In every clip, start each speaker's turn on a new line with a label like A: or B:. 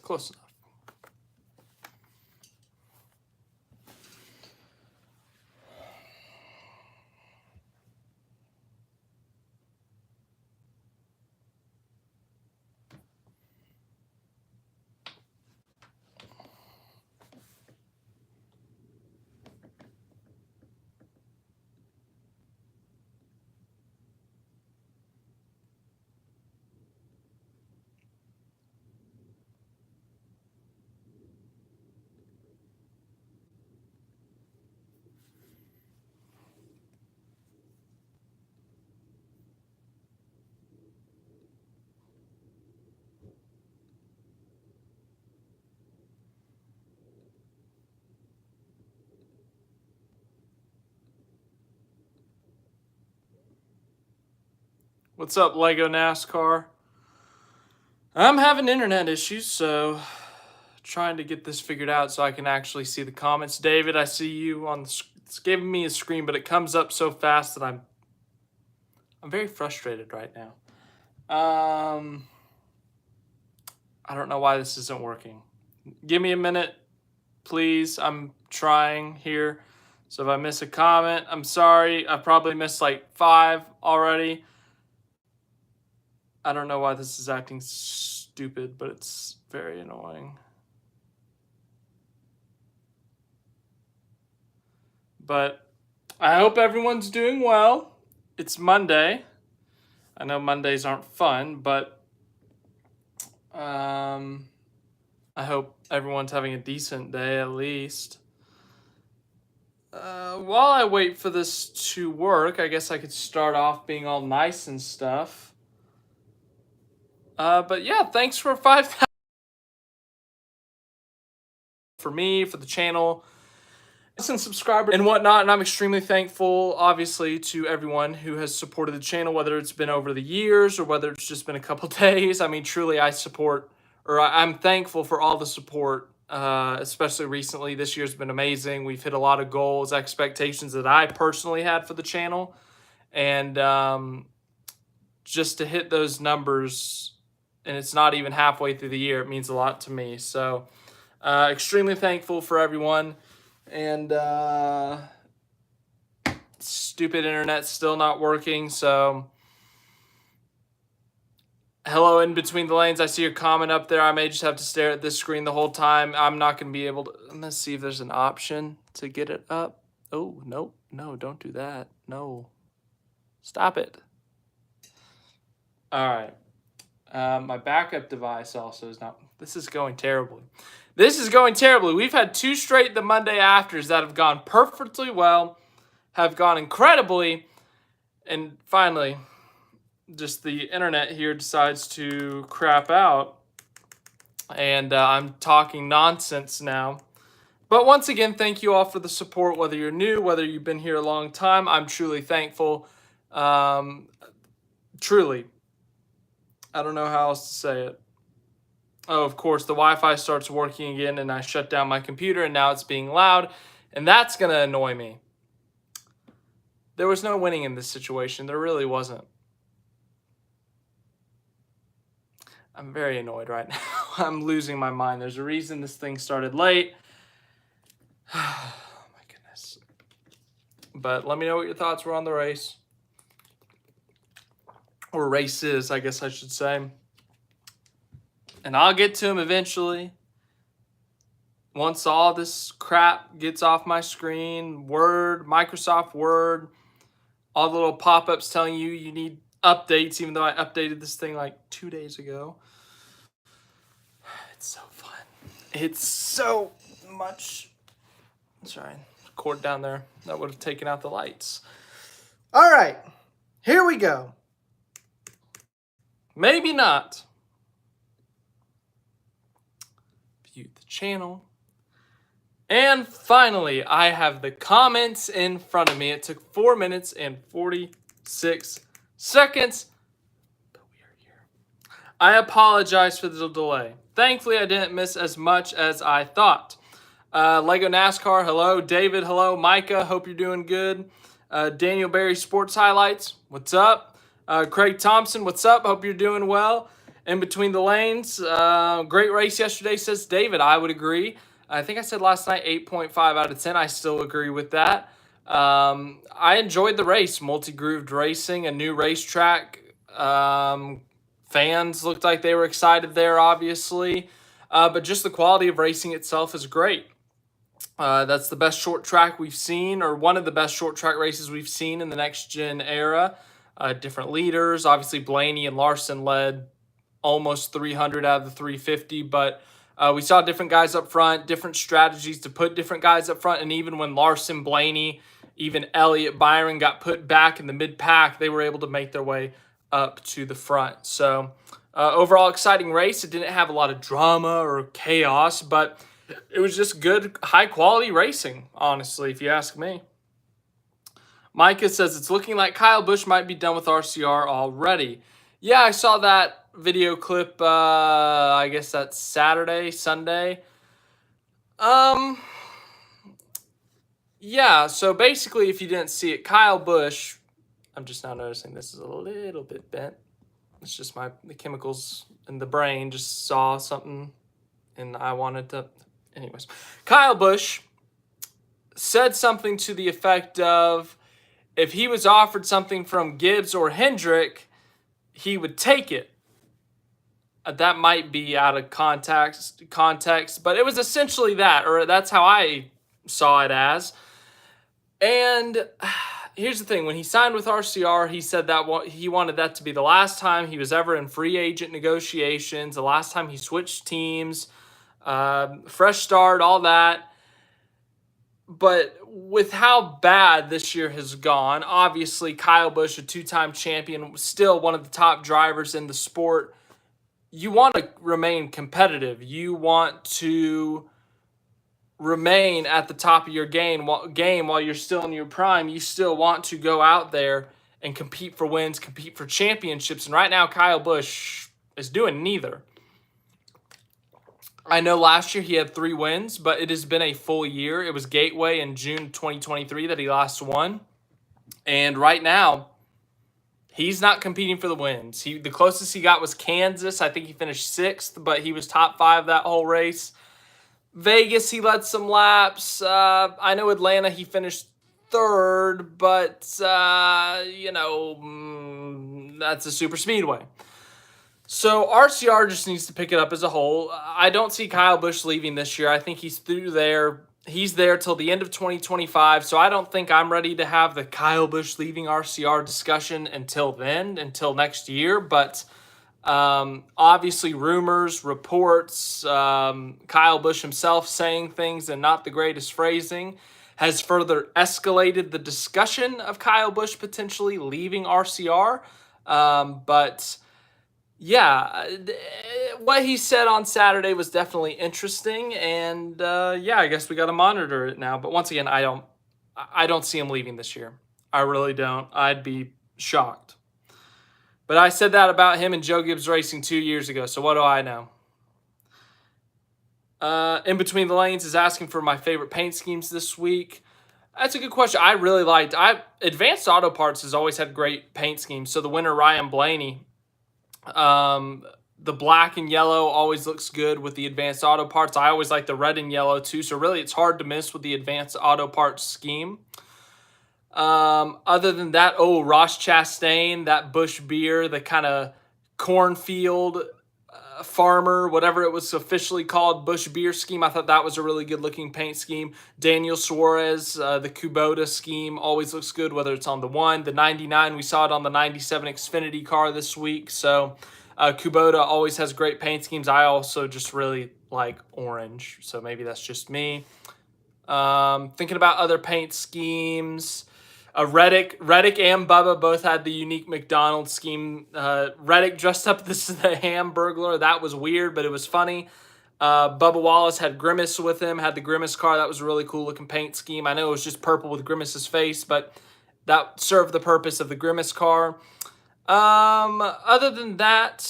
A: Close enough. What's up, Lego NASCAR? I'm having internet issues, so trying to get this figured out so I can actually see the comments. David, I see you on the. It's giving me a screen, but it comes up so fast that I'm very frustrated right now. I don't know why this isn't working. Give me a minute, please. I'm trying here. So if I miss a comment, I'm sorry. I probably missed like 5 already. I don't know why this is acting stupid, but it's very annoying. But I hope everyone's doing well. It's Monday. I know Mondays aren't fun, but I hope everyone's having a decent day at least. While I wait for this to work, I guess I could start off being all nice and stuff. But yeah, thanks for 5,000 for me, for the channel, and subscribers and whatnot. And I'm extremely thankful, obviously, to everyone who has supported the channel, whether it's been over the years or whether it's just been a couple days. I mean, truly, I'm thankful for all the support, especially recently. This year's been amazing. We've hit a lot of goals, expectations that I personally had for the channel. And just to hit those numbers, and it's not even halfway through the year, it means a lot to me. So extremely thankful for everyone. And stupid internet's still not working, so hello in between the lanes. I see your comment up there. I may just have to stare at this screen the whole time. I'm not going to be able to. I'm going to see if there's an option to get it up. Oh, nope. No, don't do that. No. Stop it. All right. My backup device also is not. This is going terribly. This is going terribly. We've had 2 straight the Monday afters that have gone perfectly well, have gone incredibly, and finally, just the internet here decides to crap out, and I'm talking nonsense now. But once again, thank you all for the support, whether you're new, whether you've been here a long time. I'm truly thankful. Truly. I don't know how else to say it. Oh, of course, the Wi-Fi starts working again, and I shut down my computer, and now it's being loud, and that's going to annoy me. There was no winning in this situation. There really wasn't. I'm very annoyed right now. I'm losing my mind. There's a reason this thing started late. Oh, my goodness. But let me know what your thoughts were on the race. Or races, I guess I should say. And I'll get to them eventually. Once all this crap gets off my screen, Word, Microsoft Word, all the little pop-ups telling you need updates, even though I updated this thing like 2 days ago. It's so fun. It's so much. Sorry, cord down there. That would have taken out the lights. All right, here we go. Maybe not. View the channel. And finally, I have the comments in front of me. It took 4 minutes and 46 seconds, but we are here. I apologize for the delay. Thankfully, I didn't miss as much as I thought. Lego NASCAR, hello. David, hello. Micah, hope you're doing good. Daniel Berry Sports Highlights, what's up? Craig Thompson, what's up? Hope you're doing well. In between the lanes, great race yesterday, says David. I would agree. I think I said last night 8.5 out of 10. I still agree with that. I enjoyed the race. Multi-grooved racing, a new racetrack. Fans looked like they were excited there, obviously. But just the quality of racing itself is great. That's the best short track we've seen, or one of the best short track races we've seen in the next gen era. Different leaders. Obviously, Blaney and Larson led almost 300 out of the 350, but we saw different guys up front, different strategies to put different guys up front, and even when Larson, Blaney, even Elliott, Byron got put back in the mid-pack, they were able to make their way up to the front. So overall exciting race. It didn't have a lot of drama or chaos, but it was just good, high-quality racing, honestly, if you ask me. Micah says, it's looking like Kyle Busch might be done with RCR already. Yeah, I saw that video clip, I guess that's Saturday, Sunday. Yeah, so basically, if you didn't see it, Kyle Busch, I'm just now noticing this is a little bit bent. It's just the chemicals in the brain just saw something, and I wanted to, anyways. Kyle Busch said something to the effect of, if he was offered something from Gibbs or Hendrick, he would take it. That might be out of context, but it was essentially that, or that's how I saw it as. And here's the thing. When he signed with RCR, he said that he wanted that to be the last time he was ever in free agent negotiations, the last time he switched teams, fresh start, all that. But with how bad this year has gone, obviously Kyle Busch, a two-time champion, still one of the top drivers in the sport, you want to remain competitive. You want to remain at the top of your game while you're still in your prime. You still want to go out there and compete for wins, compete for championships. And right now, Kyle Busch is doing neither. I know last year he had 3 wins, but it has been a full year. It was Gateway in June 2023 that he last won. And right now, he's not competing for the wins. The closest he got was Kansas. I think he finished 6th, but he was top 5 that whole race. Vegas, he led some laps. I know Atlanta, he finished 3rd, but, that's a super speedway. So RCR just needs to pick it up as a whole. I don't see Kyle Busch leaving this year. I think he's through there. He's there till the end of 2025. So I don't think I'm ready to have the Kyle Busch leaving RCR discussion until then, until next year. But obviously rumors, reports, Kyle Busch himself saying things and not the greatest phrasing has further escalated the discussion of Kyle Busch potentially leaving RCR. But yeah, what he said on Saturday was definitely interesting, and yeah, I guess we got to monitor it now. But once again, I don't see him leaving this year. I really don't. I'd be shocked. But I said that about him and Joe Gibbs Racing 2 years ago, so what do I know? In Between the Lanes is asking for my favorite paint schemes this week. That's a good question. I really liked. Advanced Auto Parts has always had great paint schemes. So the winner, Ryan Blaney. The black and yellow always looks good with the Advanced Auto Parts. I always like the red and yellow too, so really it's hard to miss with the Advanced Auto Parts scheme. Other than that, Ross Chastain, that Busch beer, the kind of cornfield farmer, whatever it was officially called, Busch beer scheme, I thought that was a really good looking paint scheme. Daniel Suarez, the Kubota scheme always looks good, whether it's on the 1, the 99, we saw it on the 97 Xfinity car this week. So Kubota always has great paint schemes. I also just really like orange, so maybe that's just me. Thinking about other paint schemes, Reddick and Bubba both had the unique McDonald's scheme. Reddick dressed up as the Hamburglar. That was weird, but it was funny. Bubba Wallace had Grimace with him, had the Grimace car. That was a really cool looking paint scheme. I know it was just purple with Grimace's face, but that served the purpose of the Grimace car. Other than that,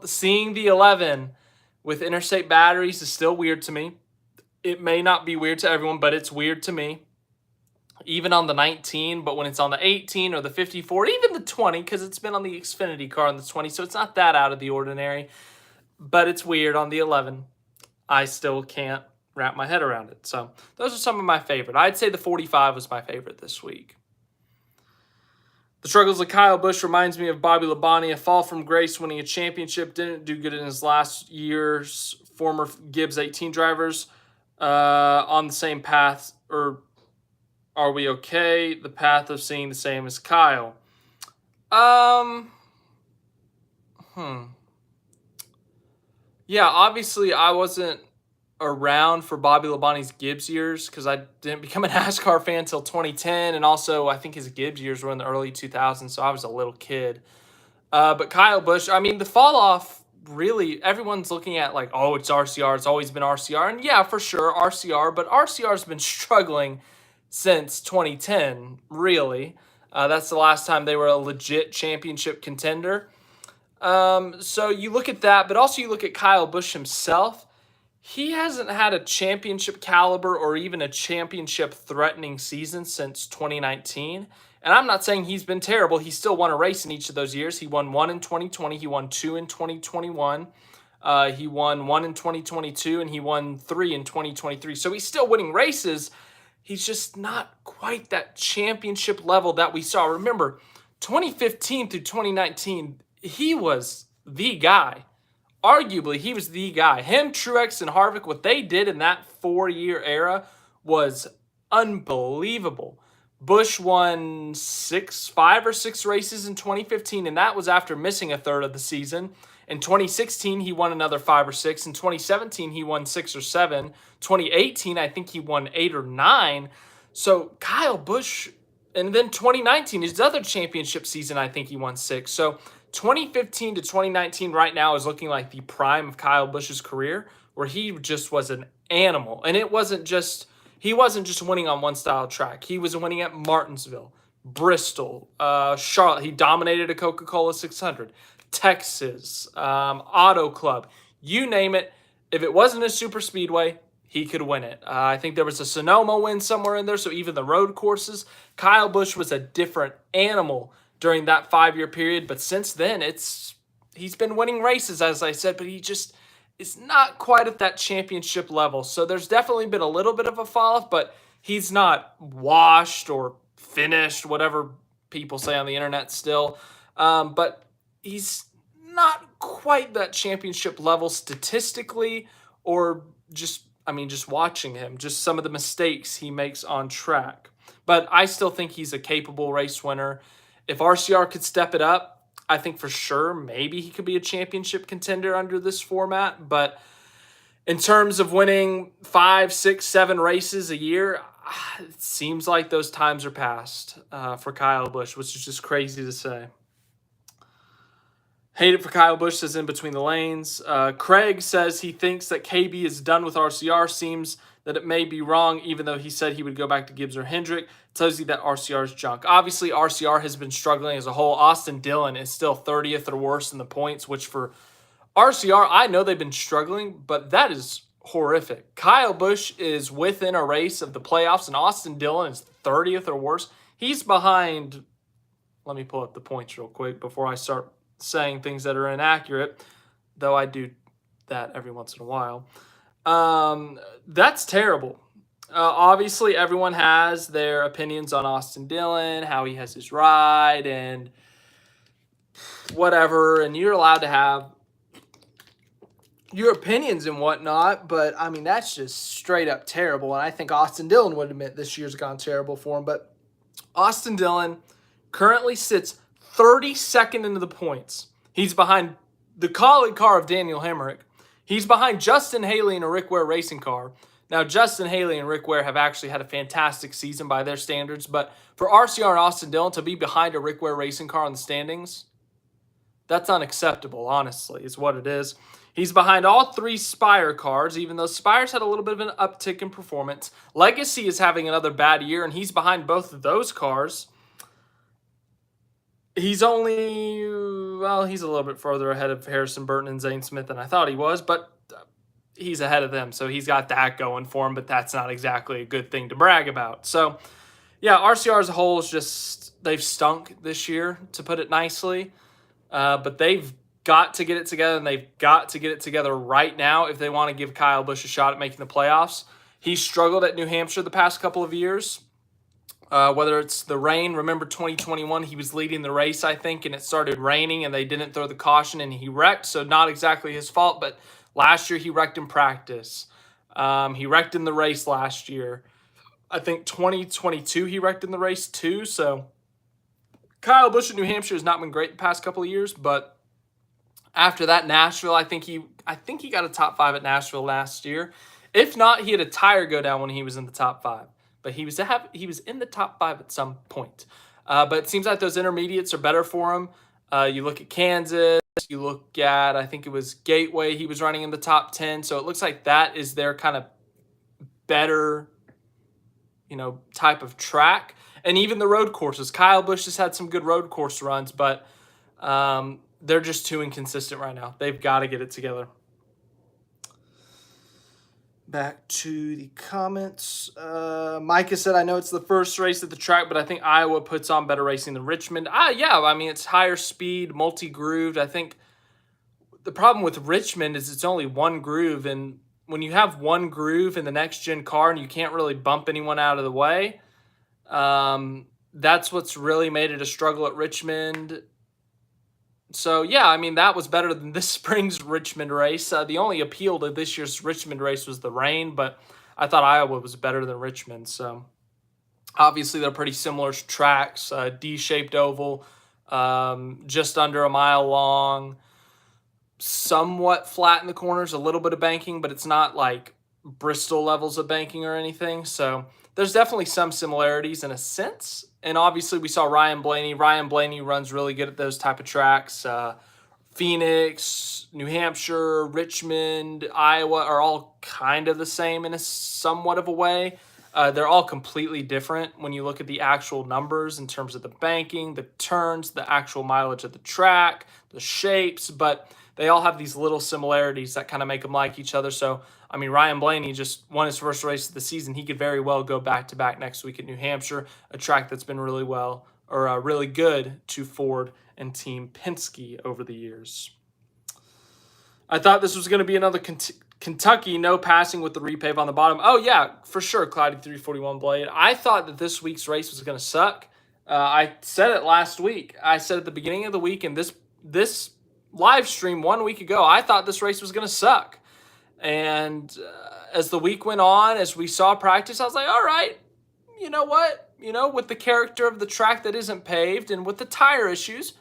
A: seeing the 11 with interstate batteries is still weird to me. It may not be weird to everyone, but it's weird to me. even on the 19, but when it's on the 18 or the 54, even the 20, because it's been on the Xfinity car on the 20, so it's not that out of the ordinary, but it's weird on the 11. I still can't wrap my head around it. So those are some of my favorite. I'd say the 45 was my favorite this week. The struggles of Kyle Busch reminds me of Bobby Labonte, a fall from grace, winning a championship. Didn't do good in his last year's. Former Gibbs 18 drivers on the same path, or are we okay? The path of seeing the same as Kyle. Yeah, obviously I wasn't around for Bobby Labonte's Gibbs years because I didn't become a NASCAR fan until 2010, and also I think his Gibbs years were in the early 2000s, so I was a little kid. But Kyle Busch, I mean, the fall off, really, everyone's looking at like, oh, it's RCR. It's always been RCR. And yeah, for sure, RCR. But RCR's been struggling since 2010, really. That's the last time they were a legit championship contender. So you look at that, but also you look at Kyle Busch himself. He hasn't had a championship caliber or even a championship threatening season since 2019. And I'm not saying he's been terrible. He still won a race in each of those years. He won one in 2020. He won two in 2021. He won one in 2022, and he won three in 2023. So he's still winning races. He's just not quite that championship level that we saw. Remember, 2015 through 2019, he was the guy. Arguably, he was the guy. Him, Truex, and Harvick, what they did in that 4-year era was unbelievable. Busch won 5 or 6 races in 2015, and that was after missing a third of the season. In 2016, he won another 5 or 6. In 2017, he won 6 or 7. 2018, I think he won 8 or 9. So Kyle Busch, and then 2019, his other championship season, I think he won 6. So 2015 to 2019 right now is looking like the prime of Kyle Busch's career, where he just was an animal. And he wasn't just winning on one style track. He was winning at Martinsville, Bristol, Charlotte. He dominated a Coca-Cola 600, Texas, Auto Club, you name it. If it wasn't a super speedway, he could win it. I think there was a Sonoma win somewhere in there, so even the road courses, Kyle Busch was a different animal during that 5-year period. But since then, he's been winning races, as I said, but he just is not quite at that championship level. So there's definitely been a little bit of a fall off, but he's not washed or finished, whatever people say on the internet still. But he's not quite that championship level statistically, or just watching him, just some of the mistakes he makes on track. But I still think he's a capable race winner. If RCR could step it up, I think for sure maybe he could be a championship contender under this format. But in terms of winning 5, 6, 7 races a year, it seems like those times are past for Kyle Busch, which is just crazy to say. Hate it for Kyle Busch, says in between the lanes. Craig says he thinks that KB is done with RCR. Seems that it may be wrong, even though he said he would go back to Gibbs or Hendrick. Tells you that RCR is junk. Obviously, RCR has been struggling as a whole. Austin Dillon is still 30th or worse in the points, which for RCR, I know they've been struggling, but that is horrific. Kyle Busch is within a race of the playoffs, and Austin Dillon is 30th or worse. He's behind. Let me pull up the points real quick before I start saying things that are inaccurate, though I do that every once in a while. That's terrible. Obviously, everyone has their opinions on Austin Dillon, how he has his ride, and whatever, and you're allowed to have your opinions and whatnot, but, I mean, that's just straight up terrible, and I think Austin Dillon would admit this year's gone terrible for him, but Austin Dillon currently sits 32nd into the points. He's behind the Kaulig car of Daniel Hemrick. He's behind Justin Haley in a Rick Ware racing car. Now, Justin Haley and Rick Ware have actually had a fantastic season by their standards, but for RCR and Austin Dillon to be behind a Rick Ware racing car in the standings, that's unacceptable, honestly, is what it is. He's behind all 3 Spire cars, even though Spire's had a little bit of an uptick in performance. Legacy is having another bad year, and he's behind both of those cars. He's only, well, he's a little bit further ahead of Harrison Burton and Zane Smith than I thought he was, but he's ahead of them, so he's got that going for him, but that's not exactly a good thing to brag about. So Yeah, RCR as a whole is just, they've stunk this year, to put it nicely. But they've got to get it together, and they've got to get it together right now if they want to give Kyle Busch a shot at making the playoffs. He struggled at New Hampshire the past couple of years, whether it's the rain. Remember 2021, he was leading the race, I think, and it started raining, and they didn't throw the caution, and he wrecked, so not exactly his fault, but last year he wrecked in practice. He wrecked in the race last year. I think 2022 he wrecked in the race too, so Kyle Busch in New Hampshire has not been great the past couple of years, but after that, Nashville, I think he got a top 5 at Nashville last year. If not, he had a tire go down when he was in the top 5, but he was in the top 5 at some point. But it seems like those intermediates are better for him. You look at Kansas, you look at, I think it was Gateway, he was running in the top 10, so it looks like that is their kind of better, type of track. And even the road courses. Kyle Busch has had some good road course runs, but they're just too inconsistent right now. They've got to get it together. Back to the comments. Micah said, I know it's the first race at the track, but I think Iowa puts on better racing than Richmond. Yeah, I mean, it's higher speed, multi-grooved. I think the problem with Richmond is it's only one groove, and when you have one groove in the next-gen car and you can't really bump anyone out of the way, that's what's really made it a struggle at Richmond. So, yeah, I mean, that was better than this spring's Richmond race. The only appeal to this year's Richmond race was the rain, but I thought Iowa was better than Richmond. So, obviously, they're pretty similar tracks, D-shaped oval, just under a mile long, somewhat flat in the corners, a little bit of banking, but it's not like Bristol levels of banking or anything. So there's definitely some similarities in a sense. And obviously we saw Ryan Blaney. Ryan Blaney runs really good at those type of tracks. Phoenix, New Hampshire, Richmond, Iowa are all kind of the same in a somewhat of a way. They're all completely different when you look at the actual numbers in terms of the banking, the turns, the actual mileage of the track, the shapes, but they all have these little similarities that kind of make them like each other. So, I mean, Ryan Blaney just won his first race of the season. He could very well go back-to-back next week at New Hampshire, a track that's been really really good to Ford and Team Penske over the years. I thought this was going to be another Kentucky, no passing with the repave on the bottom. Oh, yeah, for sure, Cloudy 341 Blade. I thought that this week's race was going to suck. I said it last week. I said at the beginning of the week, and this live stream 1 week ago, I thought this race was going to suck. And as the week went on, as we saw practice, I was like, all right, you know what? With the character of the track that isn't paved and with the tire issues,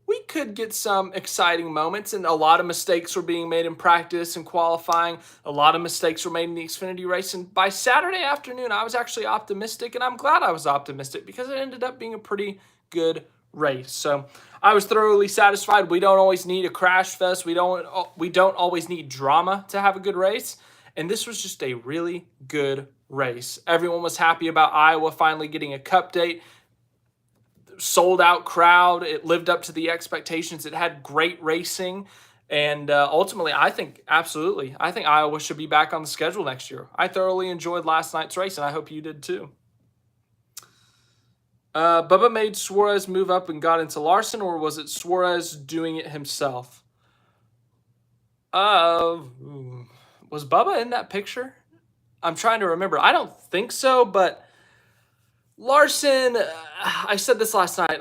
A: we could get some exciting moments. And a lot of mistakes were being made in practice and qualifying. A lot of mistakes were made in the Xfinity race. And by Saturday afternoon, I was actually optimistic, and I'm glad I was optimistic because it ended up being a pretty good race. So I was thoroughly satisfied. We don't always need a crash fest. We don't always need drama to have a good race. And this was just a really good race. Everyone was happy about Iowa finally getting a cup date. Sold out crowd. It lived up to the expectations. It had great racing. And ultimately, I think Iowa should be back on the schedule next year. I thoroughly enjoyed last night's race, and I hope you did too. Bubba made Suarez move up and got into Larson, or was it Suarez doing it himself? Was Bubba in that picture? I'm trying to remember. I don't think so, but Larson, I said this last night,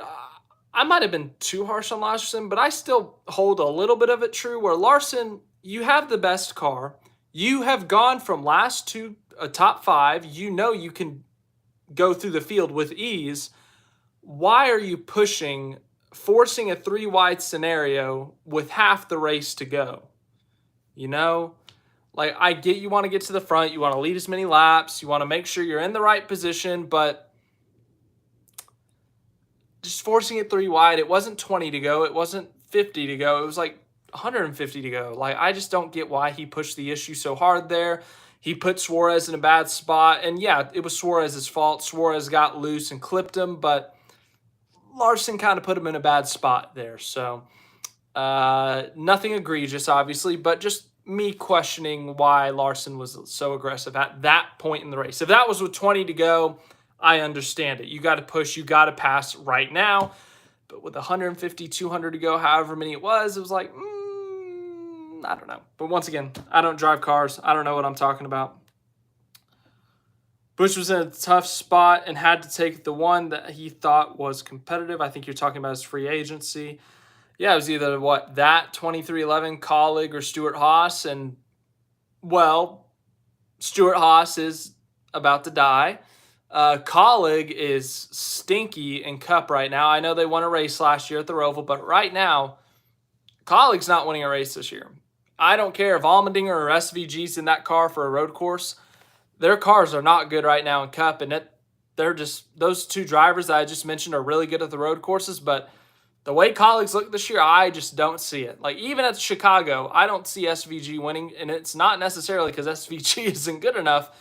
A: I might have been too harsh on Larson, but I still hold a little bit of it true, where Larson, you have the best car. You have gone from last to a top 5. You know you can go through the field with ease. Why are you forcing a 3-wide scenario with half the race to go? Like, I get you want to get to the front. You want to lead as many laps. You want to make sure you're in the right position, but just forcing it 3-wide, it wasn't 20 to go. It wasn't 50 to go. It was like 150 to go. Like, I just don't get why he pushed the issue so hard there. He put Suarez in a bad spot, and yeah, it was Suarez's fault. Suarez got loose and clipped him, but Larson kind of put him in a bad spot there. So nothing egregious, obviously, but just me questioning why Larson was so aggressive at that point in the race. If that was with 20 to go, I understand it. You got to push, you got to pass right now. But with 150, 200 to go, however many it was like, I don't know. But once again, I don't drive cars. I don't know what I'm talking about. Busch was in a tough spot and had to take the one that he thought was competitive. I think you're talking about his free agency. Yeah, it was either that 2311 Colleague or Stuart Haas. And, well, Stuart Haas is about to die. Colleague is stinky in Cup right now. I know they won a race last year at the Roval, but right now, Colleague's not winning a race this year. I don't care if Allmendinger or SVG's in that car for a road course. Their cars are not good right now in Cup, and they're just, those two drivers that I just mentioned are really good at the road courses, but the way Colleagues look this year, I just don't see it. Like, even at Chicago, I don't see SVG winning, and it's not necessarily because SVG isn't good enough.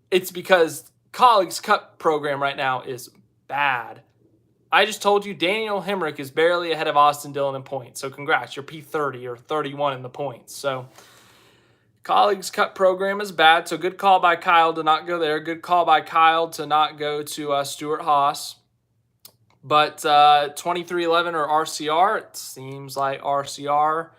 A: It's because Colleagues' Cup program right now is bad. I just told you Daniel Hemrick is barely ahead of Austin Dillon in points, so congrats. You're P30 or 31 in the points. So Colleagues' Cup program is bad, so good call by Kyle to not go there. Good call by Kyle to not go to Stuart Haas. But 2311 or RCR, it seems like RCR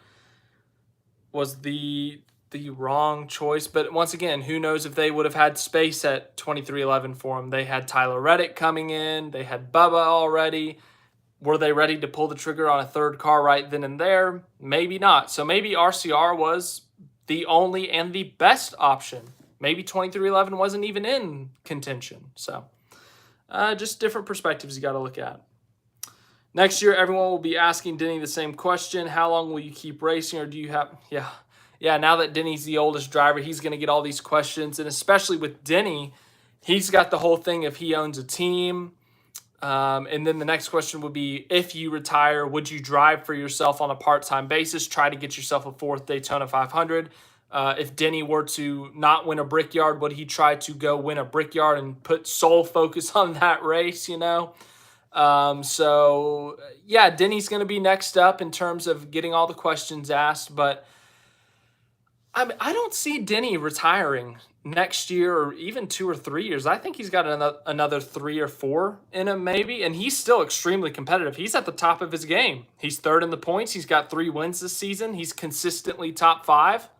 A: was the wrong choice. But once again, who knows if they would have had space at 2311 for him. They had Tyler Reddick coming in. They had Bubba already. Were they ready to pull the trigger on a third car right then and there? Maybe not. So maybe RCR was the only and the best option. Maybe 2311 wasn't even in contention. So just different perspectives you got to look at. Next year, everyone will be asking Denny the same question. How long will you keep racing, or do you have... Yeah, now that Denny's the oldest driver, he's going to get all these questions. And especially with Denny, he's got the whole thing if he owns a team. And then the next question would be, if you retire, would you drive for yourself on a part-time basis, try to get yourself a fourth Daytona 500? If Denny were to not win a Brickyard, would he try to go win a Brickyard and put sole focus on that race, you know? So, yeah, Denny's going to be next up in terms of getting all the questions asked, but I don't see Denny retiring next year or even 2 or 3 years. I think he's got another 3 or 4 in him maybe, and he's still extremely competitive. He's at the top of his game. He's third in the points. He's got 3 wins this season. He's consistently top 5.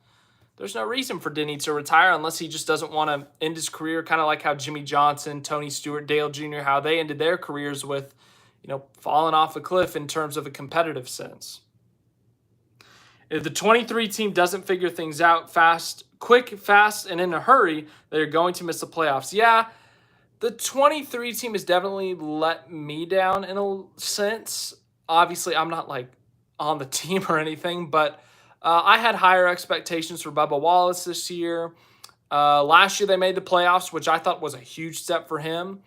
A: There's no reason for Denny to retire unless he just doesn't want to end his career, kind of like how Jimmy Johnson, Tony Stewart, Dale Jr., how they ended their careers with, falling off a cliff in terms of a competitive sense. If the 23 team doesn't figure things out quick, fast, and in a hurry, they're going to miss the playoffs. Yeah, the 23 team has definitely let me down in a sense. Obviously, I'm not like on the team or anything, but I had higher expectations for Bubba Wallace this year. Last year, they made the playoffs, which I thought was a huge step for him.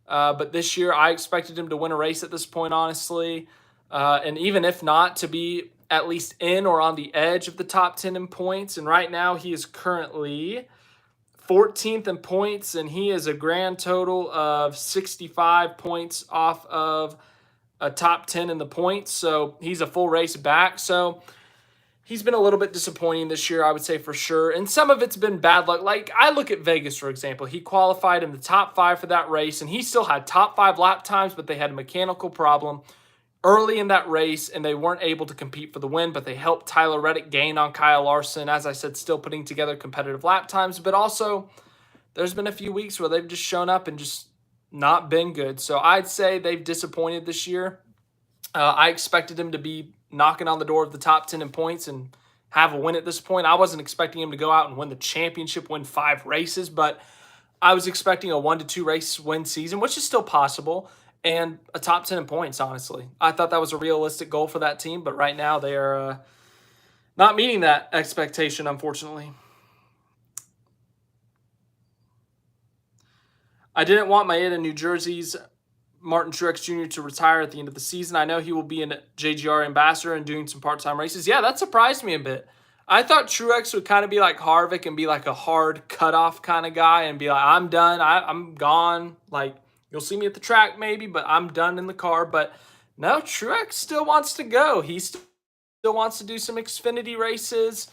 A: But this year, I expected him to win a race at this point, honestly. And even if not, to be at least in or on the edge of the top 10 in points. And right now he is currently 14th in points, and he is a grand total of 65 points off of a top 10 in the points. So he's a full race back. So he's been a little bit disappointing this year, I would say, for sure. And some of it's been bad luck. Like, I look at Vegas, for example. He qualified in the top 5 for that race, and he still had top 5 lap times, but they had a mechanical problem early in that race, and they weren't able to compete for the win, but they helped Tyler Reddick gain on Kyle Larson. As I said, still putting together competitive lap times, but also there's been a few weeks where they've just shown up and just not been good. So I'd say they've disappointed this year. I expected him to be knocking on the door of the top 10 in points and have a win at this point. I wasn't expecting him to go out and win the championship, win 5 races, but I was expecting a 1 to 2 race win season, which is still possible. And a top 10 in points, honestly. I thought that was a realistic goal for that team, but right now they are not meeting that expectation, unfortunately. I didn't want Maeda, New Jersey's Martin Truex Jr. to retire at the end of the season. I know he will be a JGR ambassador and doing some part-time races. Yeah, that surprised me a bit. I thought Truex would kind of be like Harvick and be like a hard cutoff kind of guy and be like, I'm done, I'm gone, like, you'll see me at the track maybe, but I'm done in the car. But no, Truex still wants to go. He still wants to do some Xfinity races.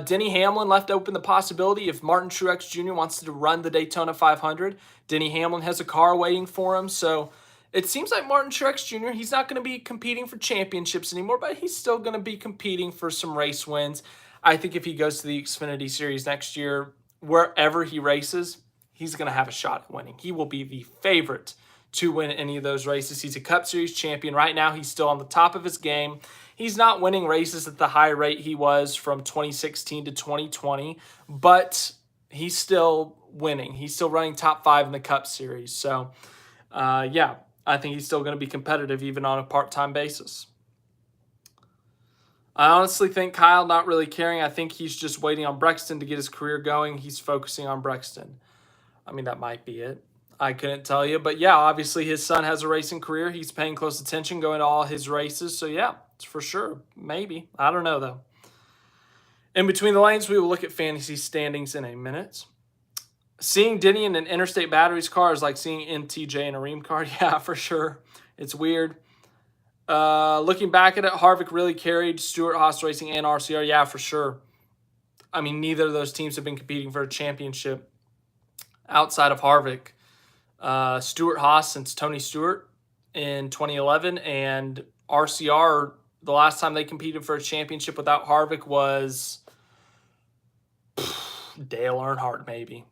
A: Denny Hamlin left open the possibility if Martin Truex Jr. wants to run the Daytona 500. Denny Hamlin has a car waiting for him. So it seems like Martin Truex Jr., he's not going to be competing for championships anymore, but he's still going to be competing for some race wins. I think if he goes to the Xfinity Series next year, wherever he races, he's going to have a shot at winning. He will be the favorite to win any of those races. He's a Cup Series champion. Right now, he's still on the top of his game. He's not winning races at the high rate he was from 2016 to 2020, but he's still winning. He's still running top 5 in the Cup Series. So, yeah, I think he's still going to be competitive even on a part-time basis. I honestly think Kyle not really caring. I think he's just waiting on Brexton to get his career going. He's focusing on Brexton. I mean, that might be it. I couldn't tell you. But, yeah, obviously his son has a racing career. He's paying close attention, going to all his races. So, yeah, it's for sure. Maybe. I don't know, though. In between the lanes, we will look at fantasy standings in a minute. Seeing Denny in an Interstate Batteries car is like seeing MTJ in a Ream car. Yeah, for sure. It's weird. Looking back at it, Harvick really carried Stewart Haas Racing and RCR. Yeah, for sure. I mean, neither of those teams have been competing for a championship outside of Harvick. Stewart Haas since Tony Stewart in 2011, and RCR, the last time they competed for a championship without Harvick was Dale Earnhardt, maybe.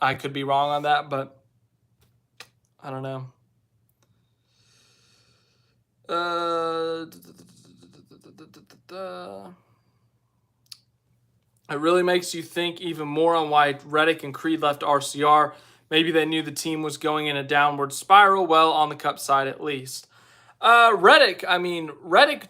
A: I could be wrong on that, but I don't know. It really makes you think even more on why Reddick and Creed left RCR. Maybe they knew the team was going in a downward spiral, well, on the Cup side at least. Reddick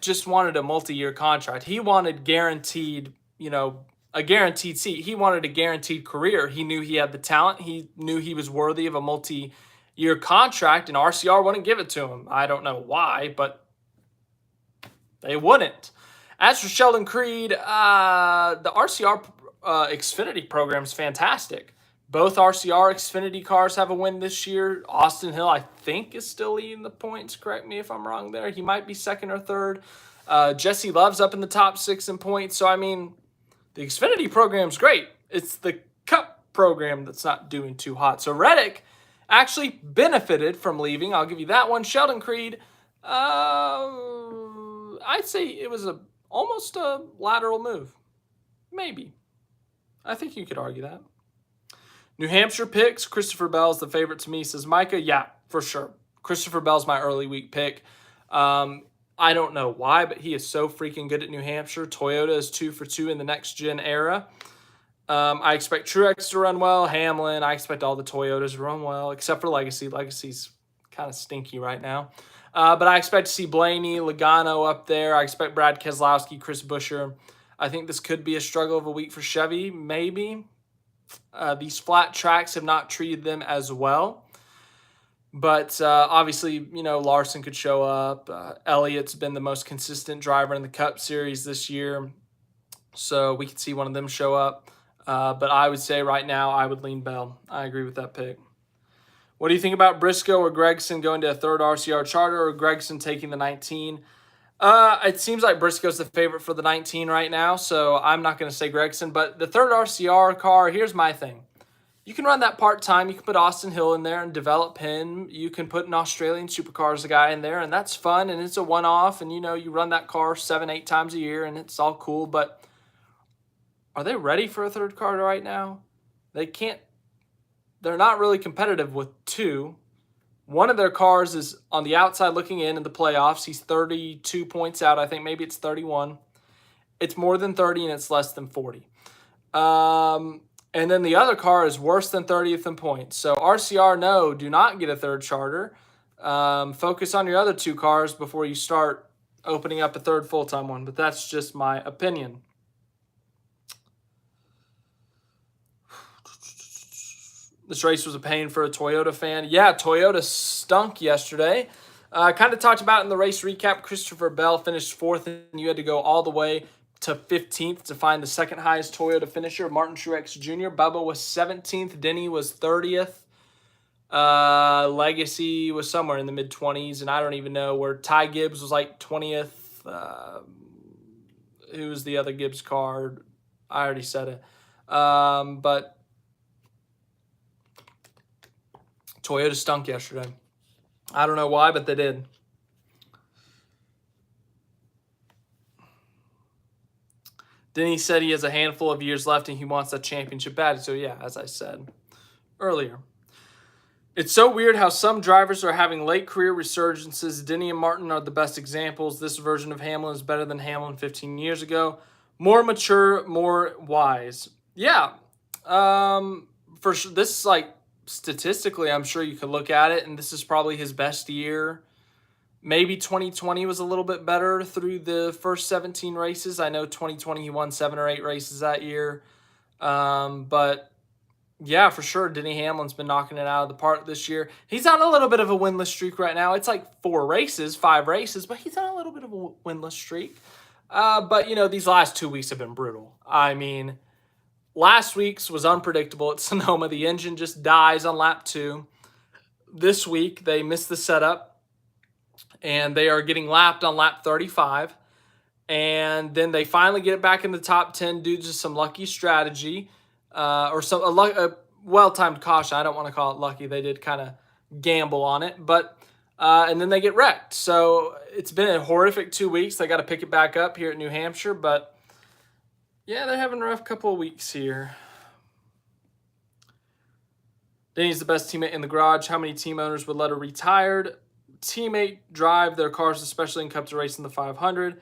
A: just wanted a multi-year contract. He wanted guaranteed, a guaranteed seat. He wanted a guaranteed career. He knew he had the talent. He knew he was worthy of a multi-year contract, and RCR wouldn't give it to him. I don't know why, but they wouldn't. As for Sheldon Creed, the RCR Xfinity program is fantastic. Both RCR Xfinity cars have a win this year. Austin Hill, I think, is still leading the points. Correct me if I'm wrong there. He might be second or third. Jesse Love's up in the top 6 in points. So, I mean, the Xfinity program's great. It's the Cup program that's not doing too hot. So, Reddick actually benefited from leaving. I'll give you that one. Sheldon Creed, I'd say it was almost a lateral move. Maybe. I think you could argue that. New Hampshire picks. Christopher Bell's the favorite to me, says Micah. Yeah, for sure. Christopher Bell's my early week pick. I don't know why, but he is so freaking good at New Hampshire. Toyota is 2 for 2 in the next-gen era. I expect Truex to run well. Hamlin, I expect all the Toyotas to run well, except for Legacy. Legacy's kind of stinky right now. But I expect to see Blaney, Logano up there. I expect Brad Keselowski, Chris Buescher. I think this could be a struggle of a week for Chevy, maybe. These flat tracks have not treated them as well. But obviously, Larson could show up. Elliott's been the most consistent driver in the Cup Series this year. So we could see one of them show up. But I would say right now I would lean Bell. I agree with that pick. What do you think about Briscoe or Gregson going to a third RCR charter, or Gregson taking the 19? It seems like Briscoe's the favorite for the 19 right now, so I'm not going to say Gregson. But the third RCR car, here's my thing. You can run that part-time. You can put Austin Hill in there and develop him. You can put an Australian Supercars guy in there, and that's fun, and it's a one-off, and, you run that car 7-8 times a year, and it's all cool. But are they ready for a third car right now? They can't. They're not really competitive with 2. One of their cars is on the outside looking in the playoffs. He's 32 points out. I think maybe it's 31. It's more than 30 and it's less than 40. And then the other car is worse than 30th in points. So RCR, no, do not get a third charter. Focus on your other 2 cars before you start opening up a third full-time one. But that's just my opinion. This race was a pain for a Toyota fan. Yeah, Toyota stunk yesterday. Kind of talked about in the race recap, Christopher Bell finished 4th, and you had to go all the way to 15th to find the second highest Toyota finisher, Martin Truex Jr. Bubba was 17th. Denny was 30th. Legacy was somewhere in the mid-20s, and I don't even know where Ty Gibbs was like 20th. Who was the other Gibbs car? I already said it. But Toyota stunk yesterday. I don't know why, but they did. Then he said he has a handful of years left and he wants that championship badge. So, yeah, as I said earlier. It's so weird how some drivers are having late career resurgences. Denny and Martin are the best examples. This version of Hamlin is better than Hamlin 15 years ago. More mature, more wise. Yeah. For sure. This, like, statistically, I'm sure you could look at it, and this is probably his best year. Maybe 2020 was a little bit better through the first 17 races. I know 2020 he won 7 or 8 races that year. But yeah, for sure, Denny Hamlin's been knocking it out of the park this year. He's on a little bit of a winless streak right now. It's like 5 races, but he's on a little bit of a winless streak. But, you know, these last 2 weeks have been brutal. I mean, last week's was unpredictable at Sonoma. The engine just dies on lap 2. This week, they missed the setup, and they are getting lapped on lap 35. And then they finally get it back in the top 10 due to some lucky strategy. Or a well-timed caution. I don't want to call it lucky. They did kind of gamble on it. But and then they get wrecked. So it's been a horrific 2 weeks. They got to pick it back up here at New Hampshire. But, yeah, they're having a rough couple of weeks here. Denny's the best teammate in the garage. How many team owners would let a retired teammate drive their cars, especially in Cup to race in the 500?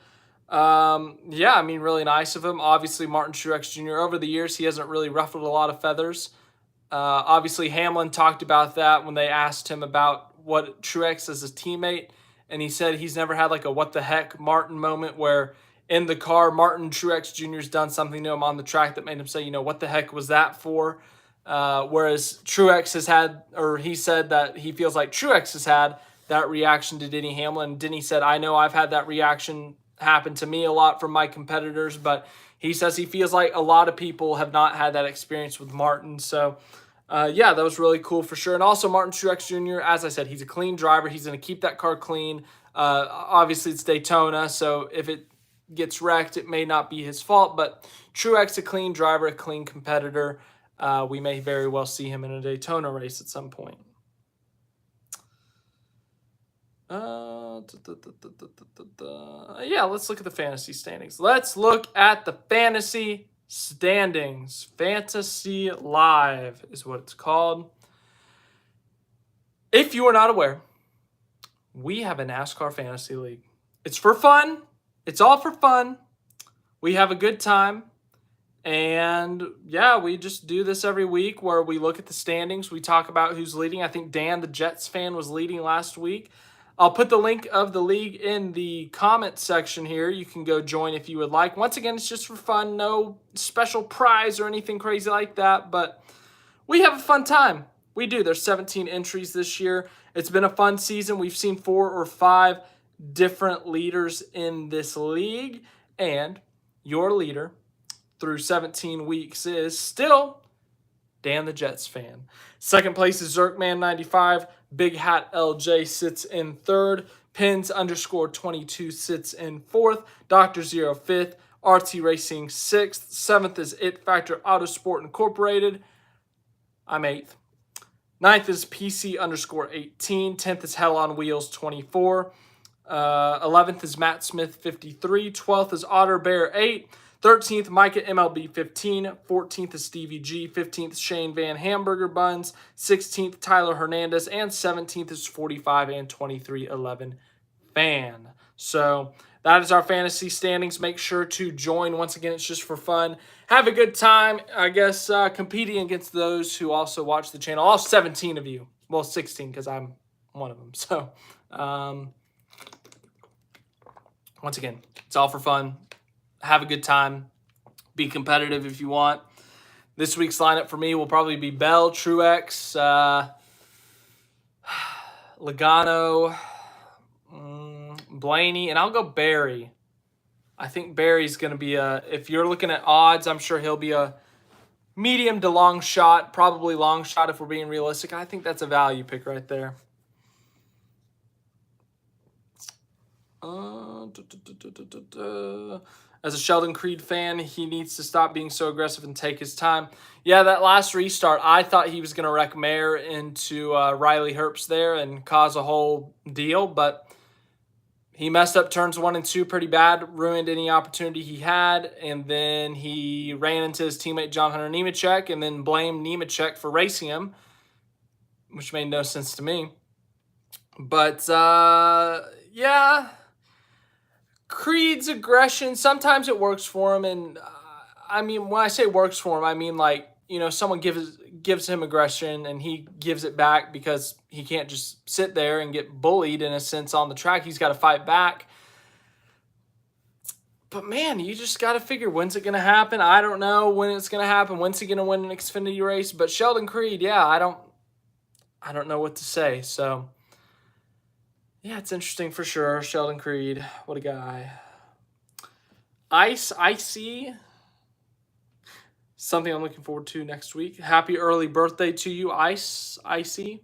A: Yeah, I mean, really nice of him. Obviously, Martin Truex Jr., over the years, he hasn't really ruffled a lot of feathers. Obviously, Hamlin talked about that when they asked him about what Truex as his teammate, and he said he's never had like a what the heck Martin moment where in the car, Martin Truex Jr.'s done something to him on the track that made him say, you know, what the heck was that for? Whereas Truex has had, or he said that he feels like Truex has had that reaction to Denny Hamlin. Denny said, I know I've had that reaction happen to me a lot from my competitors, but he says he feels like a lot of people have not had that experience with Martin. So, yeah, that was really cool for sure. And also Martin Truex Jr., as I said, he's a clean driver. He's going to keep that car clean. Obviously, it's Daytona, so if it gets wrecked, it may not be his fault, but Truex, a clean driver, a clean competitor. We may very well see him in a Daytona race at some point. Yeah, let's look at the fantasy standings. Let's look at the fantasy standings. Fantasy Live is what it's called. If you are not aware, we have a NASCAR Fantasy League. It's for fun. It's all for fun. We have a good time. And, yeah, we just do this every week where we look at the standings. We talk about who's leading. I think Dan, the Jets fan, was leading last week. I'll put the link of the league in the comment section here. You can go join if you would like. Once again, it's just for fun. No special prize or anything crazy like that. But we have a fun time. We do. There's 17 entries this year. It's been a fun season. We've seen 4 or 5 different leaders in this league. And your leader through 17 weeks is still Dan the Jets fan. Second place is Zerkman95. Big Hat LJ sits in third. Pins _22 sits in fourth. Dr. Zero fifth. RT Racing sixth. Seventh is It Factor Autosport Incorporated. I'm eighth. Ninth is PC _18. 10th is Hell on Wheels 24. 11th is Matt Smith 53. 12th is Otter Bear 8. 13th, Micah MLB 15. 14th is Stevie G. 15th, Shane Van Hamburger Buns. 16th, Tyler Hernandez. And 17th is 45 and 2311 Fan. So that is our fantasy standings. Make sure to join. Once again, it's just for fun. Have a good time, I guess, competing against those who also watch the channel. All 17 of you. Well, 16 because I'm one of them. So, once again, it's all for fun. Have a good time. Be competitive if you want. This week's lineup for me will probably be Bell, Truex, Logano, Blaney, and I'll go Barry. I think Barry's going to be if you're looking at odds, I'm sure he'll be a medium to long shot, probably long shot if we're being realistic. I think that's a value pick right there. As a Sheldon Creed fan, he needs to stop being so aggressive and take his time. Yeah, that last restart, I thought he was going to wreck Mayer into Riley Herbst there and cause a whole deal, but he messed up turns 1 and 2 pretty bad, ruined any opportunity he had, and then he ran into his teammate John Hunter Nemechek and then blamed Nemechek for racing him, which made no sense to me. But, yeah, Creed's aggression, sometimes it works for him, and I mean, when I say works for him, I mean like, you know, someone gives him aggression and he gives it back because he can't just sit there and get bullied in a sense on the track. He's got to fight back. But man, you just got to figure, when's it going to happen? I don't know when it's going to happen. When's he going to win an Xfinity race? But Sheldon Creed, yeah, I don't know what to say. So yeah, it's interesting for sure. Sheldon Creed, what a guy. Icy. Something I'm looking forward to next week. Happy early birthday to you, Icy.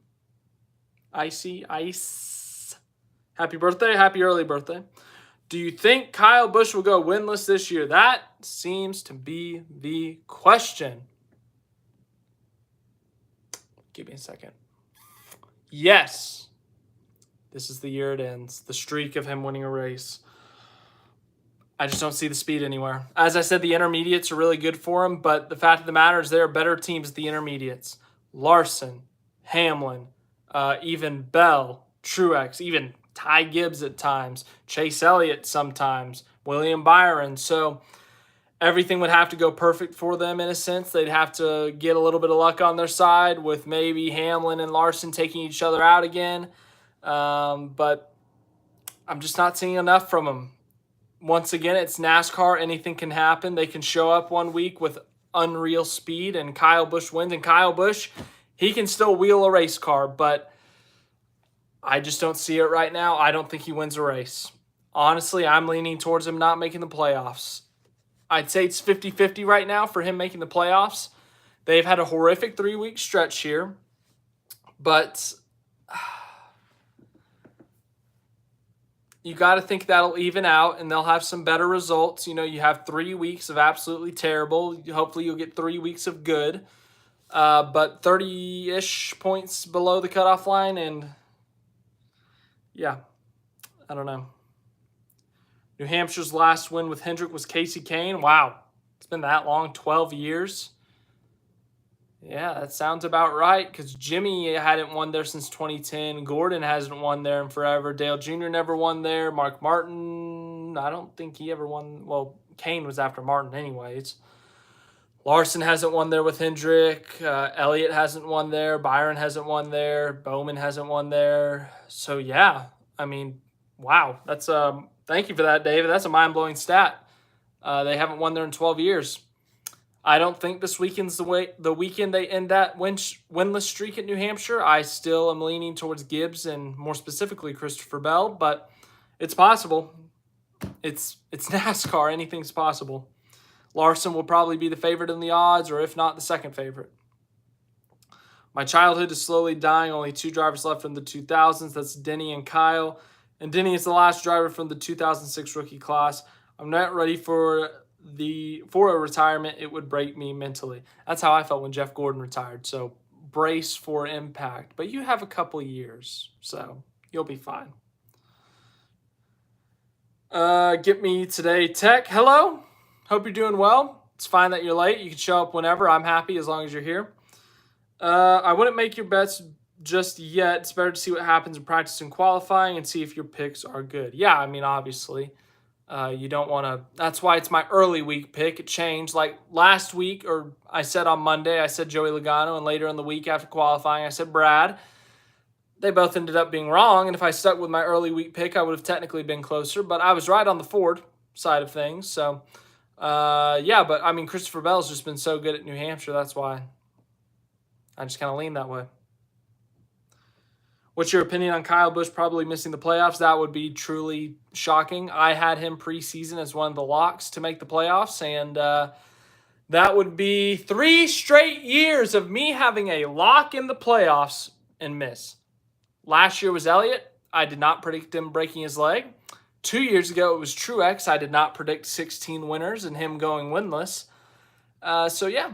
A: Happy birthday, happy early birthday. Do you think Kyle Busch will go winless this year? That seems to be the question. Give me a second. Yes. This is the year it ends. The streak of him winning a race. I just don't see the speed anywhere. As I said, the intermediates are really good for him, but the fact of the matter is there are better teams at the intermediates. Larson, Hamlin, even Bell, Truex, even Ty Gibbs at times, Chase Elliott sometimes, William Byron. So everything would have to go perfect for them in a sense. They'd have to get a little bit of luck on their side with maybe Hamlin and Larson taking each other out again. But I'm just not seeing enough from them. Once again, it's NASCAR. Anything can happen. They can show up one week with unreal speed, and Kyle Busch wins. And Kyle Busch, he can still wheel a race car, but I just don't see it right now. I don't think he wins a race. Honestly, I'm leaning towards him not making the playoffs. I'd say it's 50-50 right now for him making the playoffs. They've had a horrific 3-week stretch here, but you got to think that'll even out and they'll have some better results. You know, you have 3 weeks of absolutely terrible. Hopefully you'll get 3 weeks of good. But 30-ish points below the cutoff line. And yeah, I don't know. New Hampshire's last win with Hendrick was Casey Kane. Wow. It's been that long, 12 years. Yeah, that sounds about right because Jimmy hadn't won there since 2010. Gordon hasn't won there in forever. Dale Jr. never won there. Mark Martin, I don't think he ever won. Well, Kane was after Martin anyways. Larson hasn't won there with Hendrick. Elliott hasn't won there. Byron hasn't won there. Bowman hasn't won there. So, yeah, I mean, wow. That's thank you for that, David. That's a mind-blowing stat. They haven't won there in 12 years. I don't think this weekend's the weekend they end that winless streak at New Hampshire. I still am leaning towards Gibbs and more specifically Christopher Bell, but it's possible. It's NASCAR. Anything's possible. Larson will probably be the favorite in the odds, or if not, the second favorite. My childhood is slowly dying. Only 2 drivers left from the 2000s. That's Denny and Kyle. And Denny is the last driver from the 2006 rookie class. I'm not ready for a retirement. It would break me mentally. That's how I felt when Jeff Gordon retired. So brace for impact. But you have a couple years, so you'll be fine. Get me today, Tech. Hello. Hope you're doing well. It's fine that you're late. You can show up whenever. I'm happy as long as you're here. I wouldn't make your bets just yet. It's better to see what happens in practice and qualifying and see if your picks are good. Yeah, I mean, obviously. You don't want to – that's why it's my early week pick. It changed. Like last week, or I said on Monday, I said Joey Logano, and later in the week after qualifying, I said Brad. They both ended up being wrong, and if I stuck with my early week pick, I would have technically been closer. But I was right on the Ford side of things. So, yeah, but, I mean, Christopher Bell's just been so good at New Hampshire. That's why I just kind of lean that way. What's your opinion on Kyle Busch probably missing the playoffs? That would be truly shocking. I had him preseason as one of the locks to make the playoffs, and that would be 3 straight years of me having a lock in the playoffs and miss. Last year was Elliott. I did not predict him breaking his leg. 2 years ago, it was Truex. I did not predict 16 winners and him going winless. So, yeah,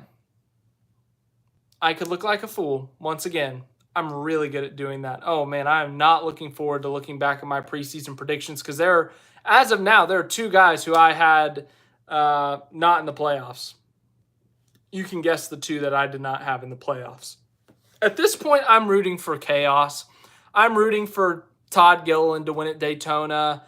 A: I could look like a fool once again. I'm really good at doing that. Oh, man, I am not looking forward to looking back at my preseason predictions because as of now, there are 2 guys who I had not in the playoffs. You can guess the 2 that I did not have in the playoffs. At this point, I'm rooting for chaos. I'm rooting for Todd Gilliland to win at Daytona,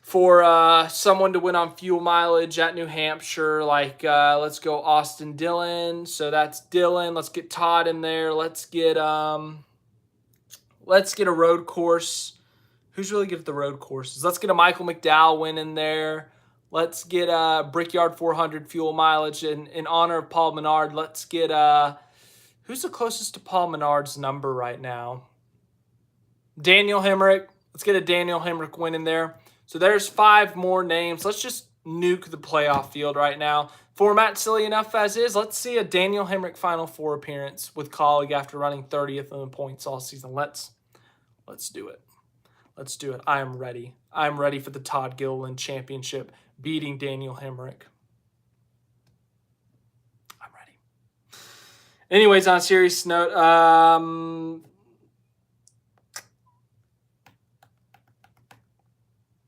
A: for someone to win on fuel mileage at New Hampshire. Like, let's go Austin Dillon. So that's Dillon. Let's get Todd in there. Let's get a road course. Who's really good at the road courses? Let's get a Michael McDowell win in there. Let's get a Brickyard 400 fuel mileage in honor of Paul Menard. Let's get who's the closest to Paul Menard's number right now? Daniel Hemrick. Let's get a Daniel Hemrick win in there. So there's 5 more names. Let's just nuke the playoff field right now. Format silly enough as is. Let's see a Daniel Hemrick Final Four appearance with Colleague after running 30th in the points all season. Let's do it. Let's do it. I am ready. I'm ready for the Todd Gilliland Championship, beating Daniel Hemrick. I'm ready. Anyways, on a serious note,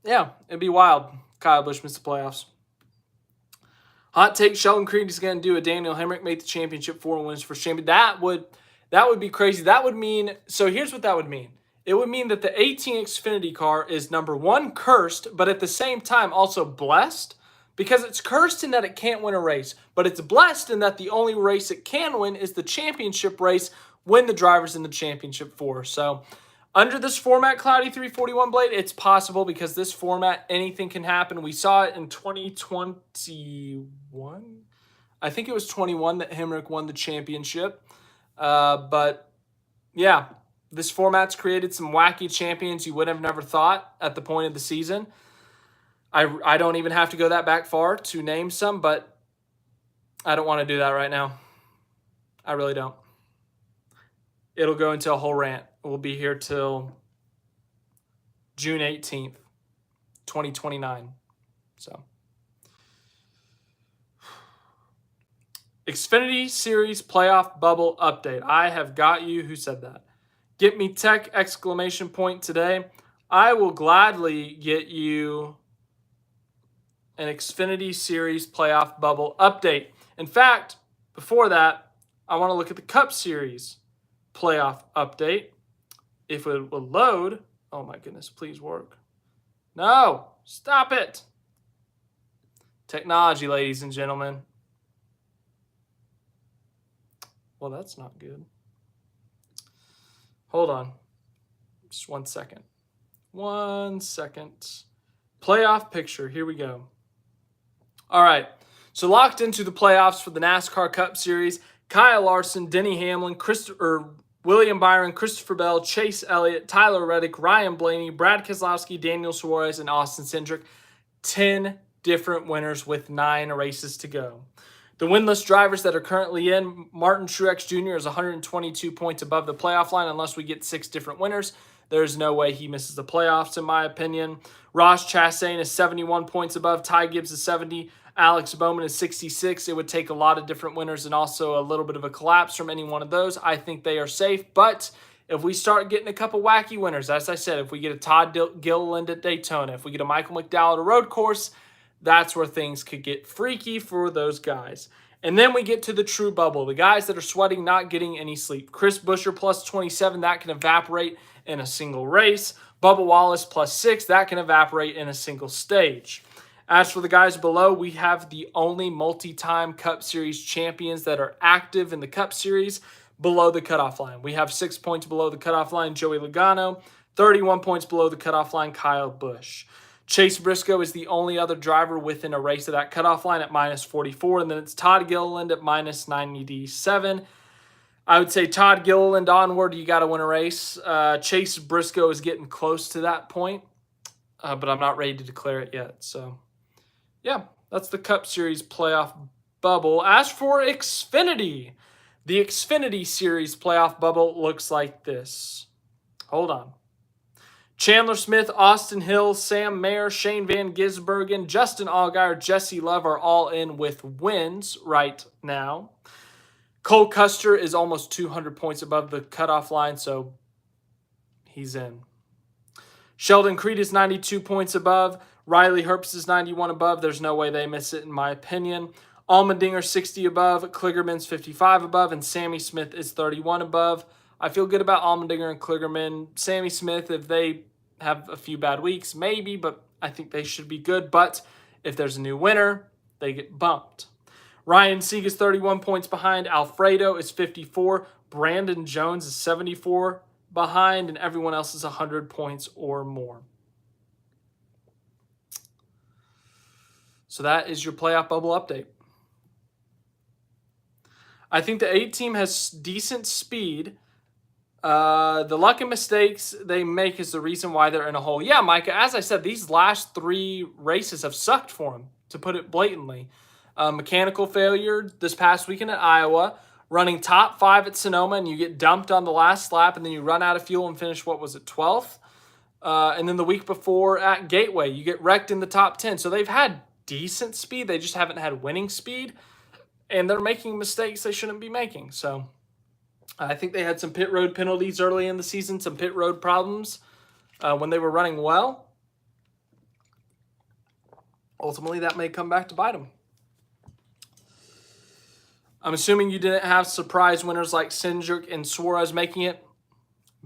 A: yeah, it'd be wild. Kyle Busch missed the playoffs. Hot take: Sheldon Creed is going to do a Daniel Hemrick make the championship 4 wins for champion. That would be crazy. That would mean, so here's what that would mean. It would mean that the 18 Xfinity car is number 1 cursed, but at the same time also blessed, because it's cursed in that it can't win a race, but it's blessed in that the only race it can win is the championship race when the driver's in the championship 4. So under this format, Cloudy 341 Blade, it's possible because this format, anything can happen. We saw it in 2021. I think it was 21 that Hemrick won the championship. But yeah, this format's created some wacky champions you would have never thought at the point of the season. I don't even have to go that back far to name some, but I don't want to do that right now. I really don't. It'll go into a whole rant. We'll be here till June 18th, 2029. So, Xfinity Series Playoff Bubble Update. I have got you. Who said that? Get me tech! Exclamation point today. I will gladly get you an Xfinity Series Playoff Bubble Update. In fact, before that, I want to look at the Cup Series Playoff Update. If it will load, oh my goodness, please work. No, stop it. Technology, ladies and gentlemen. Well, that's not good. Hold on. Just 1 second. 1 second. Playoff picture. Here we go. All right. So locked into the playoffs for the NASCAR Cup Series, Kyle Larson, Denny Hamlin, William Byron, Christopher Bell, Chase Elliott, Tyler Reddick, Ryan Blaney, Brad Keselowski, Daniel Suarez, and Austin Cindric. 10 different winners with 9 races to go. The winless drivers that are currently in, Martin Truex Jr. is 122 points above the playoff line unless we get 6 different winners. There's no way he misses the playoffs, in my opinion. Ross Chastain is 71 points above. Ty Gibbs is 70. Alex Bowman is 66. It would take a lot of different winners and also a little bit of a collapse from any one of those. I think they are safe, but if we start getting a couple wacky winners, as I said, if we get a Todd Gilliland at Daytona, if we get a Michael McDowell at a road course, that's where things could get freaky for those guys. And then we get to the true bubble, the guys that are sweating, not getting any sleep. Chris Buescher plus 27, that can evaporate in a single race. Bubba Wallace plus 6, that can evaporate in a single stage. As for the guys below, we have the only multi-time Cup Series champions that are active in the Cup Series below the cutoff line. We have 6 points below the cutoff line, Joey Logano. 31 points below the cutoff line, Kyle Busch. Chase Briscoe is the only other driver within a race of that cutoff line at minus 44, and then it's Todd Gilliland at minus 97. I would say Todd Gilliland onward, you got to win a race. Chase Briscoe is getting close to that point, but I'm not ready to declare it yet. So, yeah, that's the Cup Series playoff bubble. As for Xfinity, the Xfinity Series playoff bubble looks like this. Hold on. Chandler Smith, Austin Hill, Sam Mayer, Shane Van Gisbergen, Justin Allgaier, Jesse Love are all in with wins right now. Cole Custer is almost 200 points above the cutoff line, so he's in. Sheldon Creed is 92 points above. Riley Herbst is 91 above. There's no way they miss it, in my opinion. Allmendinger 60 above. Kligerman's 55 above. And Sammy Smith is 31 above. I feel good about Allmendinger and Kligerman. Sammy Smith, if they have a few bad weeks, maybe, but I think they should be good. But if there's a new winner, they get bumped. Ryan Sieg is 31 points behind. Alfredo is 54. Brandon Jones is 74 behind, and everyone else is 100 points or more. So that is your playoff bubble update. I think the 8 team has decent speed. The luck and mistakes they make is the reason why they're in a hole. Yeah, Micah, as I said, these last 3 races have sucked for them, to put it blatantly. Mechanical failure this past weekend at Iowa, running top 5 at Sonoma, and you get dumped on the last lap, and then you run out of fuel and finish, 12th? And then the week before at Gateway, you get wrecked in the top 10. So they've had decent speed. They just haven't had winning speed, and they're making mistakes they shouldn't be making. So I think they had some pit road penalties early in the season, some pit road problems when they were running well. Ultimately, that may come back to bite them. I'm assuming you didn't have surprise winners like Cindric and Suarez making it.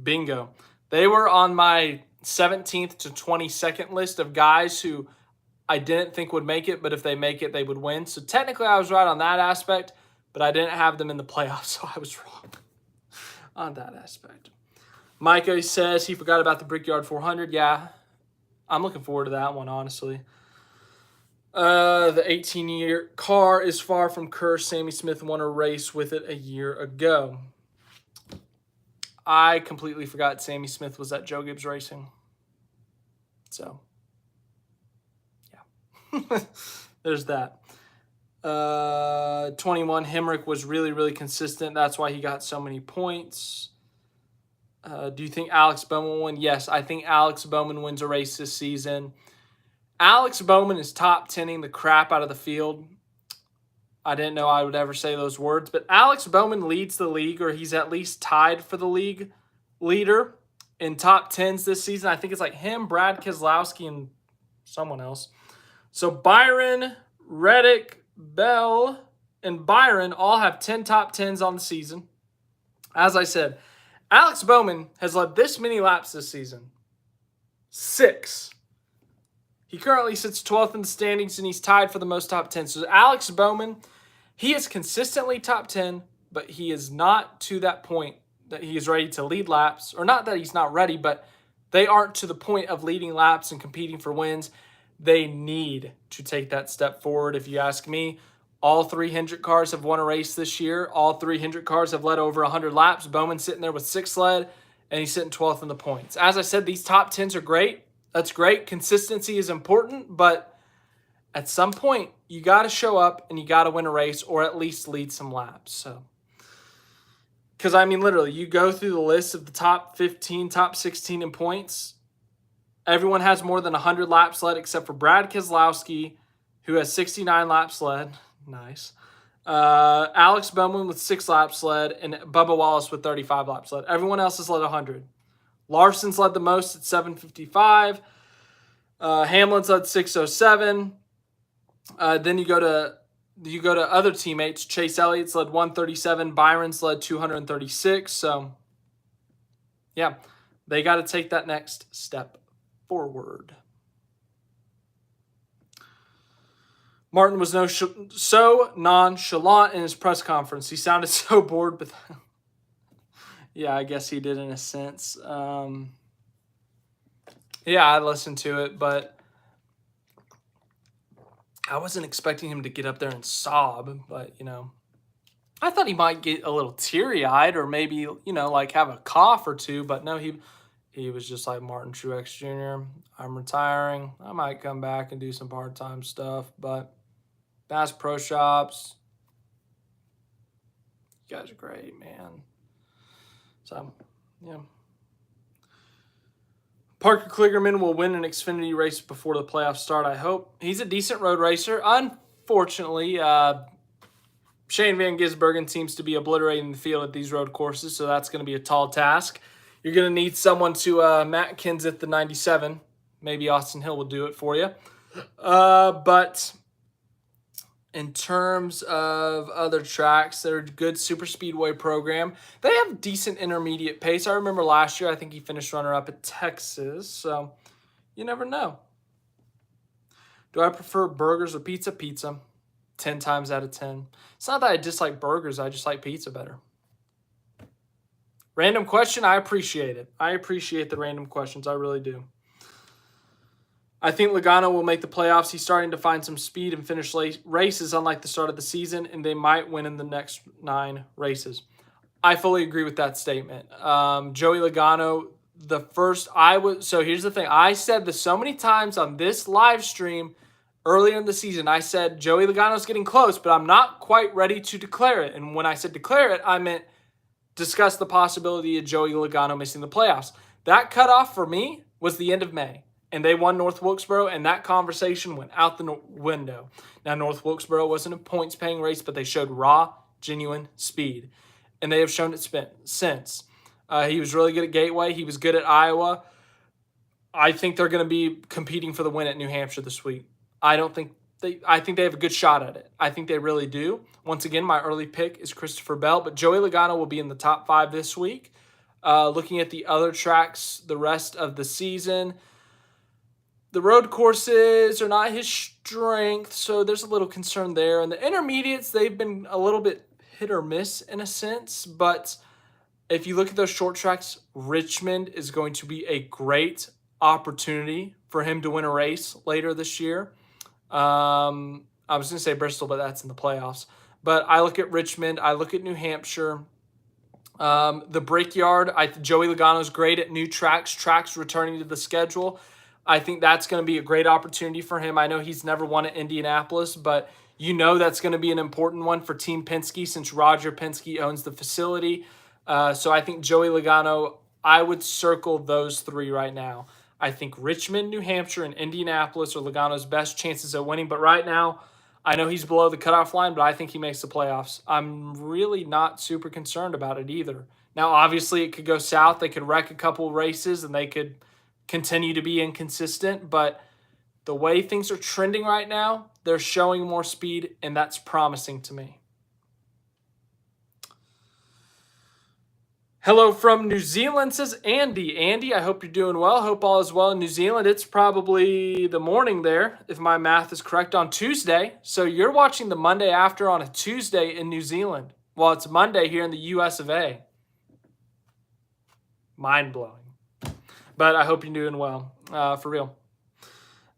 A: Bingo. They were on my 17th to 22nd list of guys who I didn't think would make it, but if they make it, they would win. So technically, I was right on that aspect, but I didn't have them in the playoffs, so I was wrong on that aspect. Micah says he forgot about the Brickyard 400. Yeah, I'm looking forward to that one, honestly. The 18-year car is far from cursed. Sammy Smith won a race with it a year ago. I completely forgot Sammy Smith was at Joe Gibbs Racing. So, yeah. There's that. 21, Hemrick was really, really consistent. That's why he got so many points. Do you think Alex Bowman will win? Yes, I think Alex Bowman wins a race this season. Alex Bowman is top 10ing the crap out of the field. I didn't know I would ever say those words, but Alex Bowman leads the league, or he's at least tied for the league leader in top 10s this season. I think it's like him, Brad Keselowski, and someone else. So Byron, Reddick, Bell, and Byron all have 10 top 10s on the season. As I said, Alex Bowman has led this many laps this season. 6. He currently sits 12th in the standings, and he's tied for the most top 10. So Alex Bowman, he is consistently top 10, but he is not to that point that he is ready to lead laps. Or not that he's not ready, but they aren't to the point of leading laps and competing for wins. They need to take that step forward, if you ask me. All 3 Hendrick cars have won a race this year. All 3 Hendrick cars have led over 100 laps. Bowman's sitting there with 6 led, and he's sitting 12th in the points. As I said, these top 10s are great. That's great. Consistency is important, but at some point, you got to show up and you got to win a race or at least lead some laps. So, because, I mean, literally, you go through the list of the top 15, top 16 in points. Everyone has more than 100 laps led except for Brad Keselowski, who has 69 laps led. Nice. Alex Bowman with 6 laps led, and Bubba Wallace with 35 laps led. Everyone else has led 100. Larson's led the most at 755. Hamlin's led 607. Then you go to other teammates. Chase Elliott's led 137. Byron's led 236. So, yeah, they got to take that next step forward. Martin was so nonchalant in his press conference. He sounded so bored, but yeah, I guess he did in a sense. Yeah, I listened to it, but I wasn't expecting him to get up there and sob. But, I thought he might get a little teary-eyed or maybe, like have a cough or two. But no, he was just like, Martin Truex Jr., I'm retiring. I might come back and do some part-time stuff, but Bass Pro Shops, you guys are great, man. So, yeah. Parker Kligerman will win an Xfinity race before the playoffs start, I hope. He's a decent road racer. Unfortunately, Shane Van Gisbergen seems to be obliterating the field at these road courses, so that's going to be a tall task. You're going to need someone to Matt Kenseth the 97. Maybe Austin Hill will do it for you. But in terms of other tracks, they're a good super speedway program. They have decent intermediate pace. I remember last year, I think he finished runner-up at Texas, so you never know. Do I prefer burgers or pizza? Pizza. 10 times out of 10. It's not that I dislike burgers. I just like pizza better. Random question. I appreciate it. I appreciate the random questions. I really do. I think Logano will make the playoffs. He's starting to find some speed and finish races unlike the start of the season, and they might win in the next 9 races. I fully agree with that statement. Joey Logano, so here's the thing. I said this so many times on this live stream earlier in the season. I said Joey Logano's getting close, but I'm not quite ready to declare it. And when I said declare it, I meant discuss the possibility of Joey Logano missing the playoffs. That cutoff for me was the end of May. And they won North Wilkesboro, and that conversation went out the window. Now, North Wilkesboro wasn't a points-paying race, but they showed raw, genuine speed. And they have shown it since. He was really good at Gateway. He was good at Iowa. I think they're going to be competing for the win at New Hampshire this week. I think they have a good shot at it. I think they really do. Once again, my early pick is Christopher Bell, but Joey Logano will be in the top 5 this week. Looking at the other tracks the rest of the season, the road courses are not his strength, so there's a little concern there. And the intermediates, they've been a little bit hit or miss in a sense, but if you look at those short tracks, Richmond is going to be a great opportunity for him to win a race later this year. I was going to say Bristol, but that's in the playoffs. But I look at Richmond. I look at New Hampshire. The Brickyard, Joey Logano's great at new tracks returning to the schedule. I think that's going to be a great opportunity for him. I know he's never won at Indianapolis, but you know that's going to be an important one for Team Penske since Roger Penske owns the facility. So I think Joey Logano, I would circle those 3 right now. I think Richmond, New Hampshire, and Indianapolis are Logano's best chances of winning. But right now, I know he's below the cutoff line, but I think he makes the playoffs. I'm really not super concerned about it either. Now, obviously, it could go south. They could wreck a couple races, and they could continue to be inconsistent. But the way things are trending right now, they're showing more speed, and that's promising to me. Hello from New Zealand, says Andy. Andy, I hope you're doing well. Hope all is well in New Zealand. It's probably the morning there, if my math is correct, on Tuesday. So you're watching the Monday after on a Tuesday in New Zealand, while it's Monday here in the US of A. Mind-blowing. But I hope you're doing well, for real.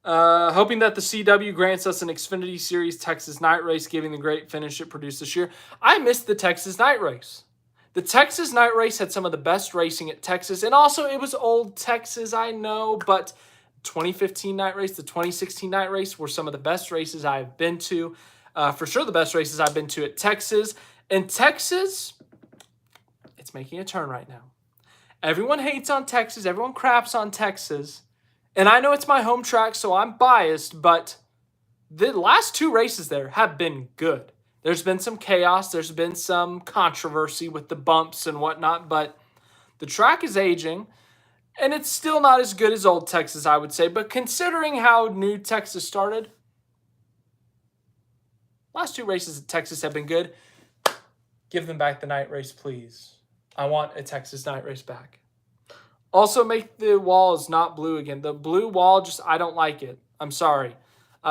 A: Hoping that the CW grants us an Xfinity Series Texas night race, giving the great finish it produced this year. I missed the Texas night race. The Texas night race had some of the best racing at Texas, and also it was old Texas, I know, but 2015 night race, the 2016 night race were some of the best races I've been to. For sure the best races I've been to at Texas. And Texas, it's making a turn right now. Everyone hates on Texas. Everyone craps on Texas. And I know it's my home track, so I'm biased, but the last 2 races there have been good. There's been some chaos. There's been some controversy with the bumps and whatnot, but the track is aging, and it's still not as good as old Texas, I would say. But considering how new Texas started, last 2 races at Texas have been good. Give them back the night race, please. I want a Texas night race back. Also, make the walls not blue again. The blue wall, I don't like it. I'm sorry.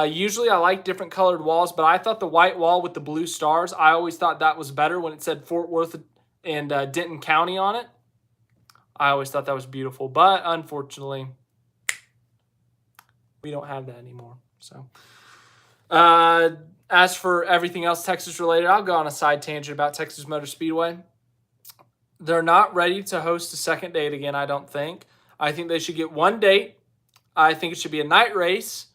A: Usually I like different colored walls, but I thought the white wall with the blue stars, I always thought that was better when it said Fort Worth and Denton County on it. I always thought that was beautiful, but unfortunately, we don't have that anymore. So, as for everything else Texas related, I'll go on a side tangent about Texas Motor Speedway. They're not ready to host a second date again, I don't think. I think they should get 1 date. I think it should be a night race.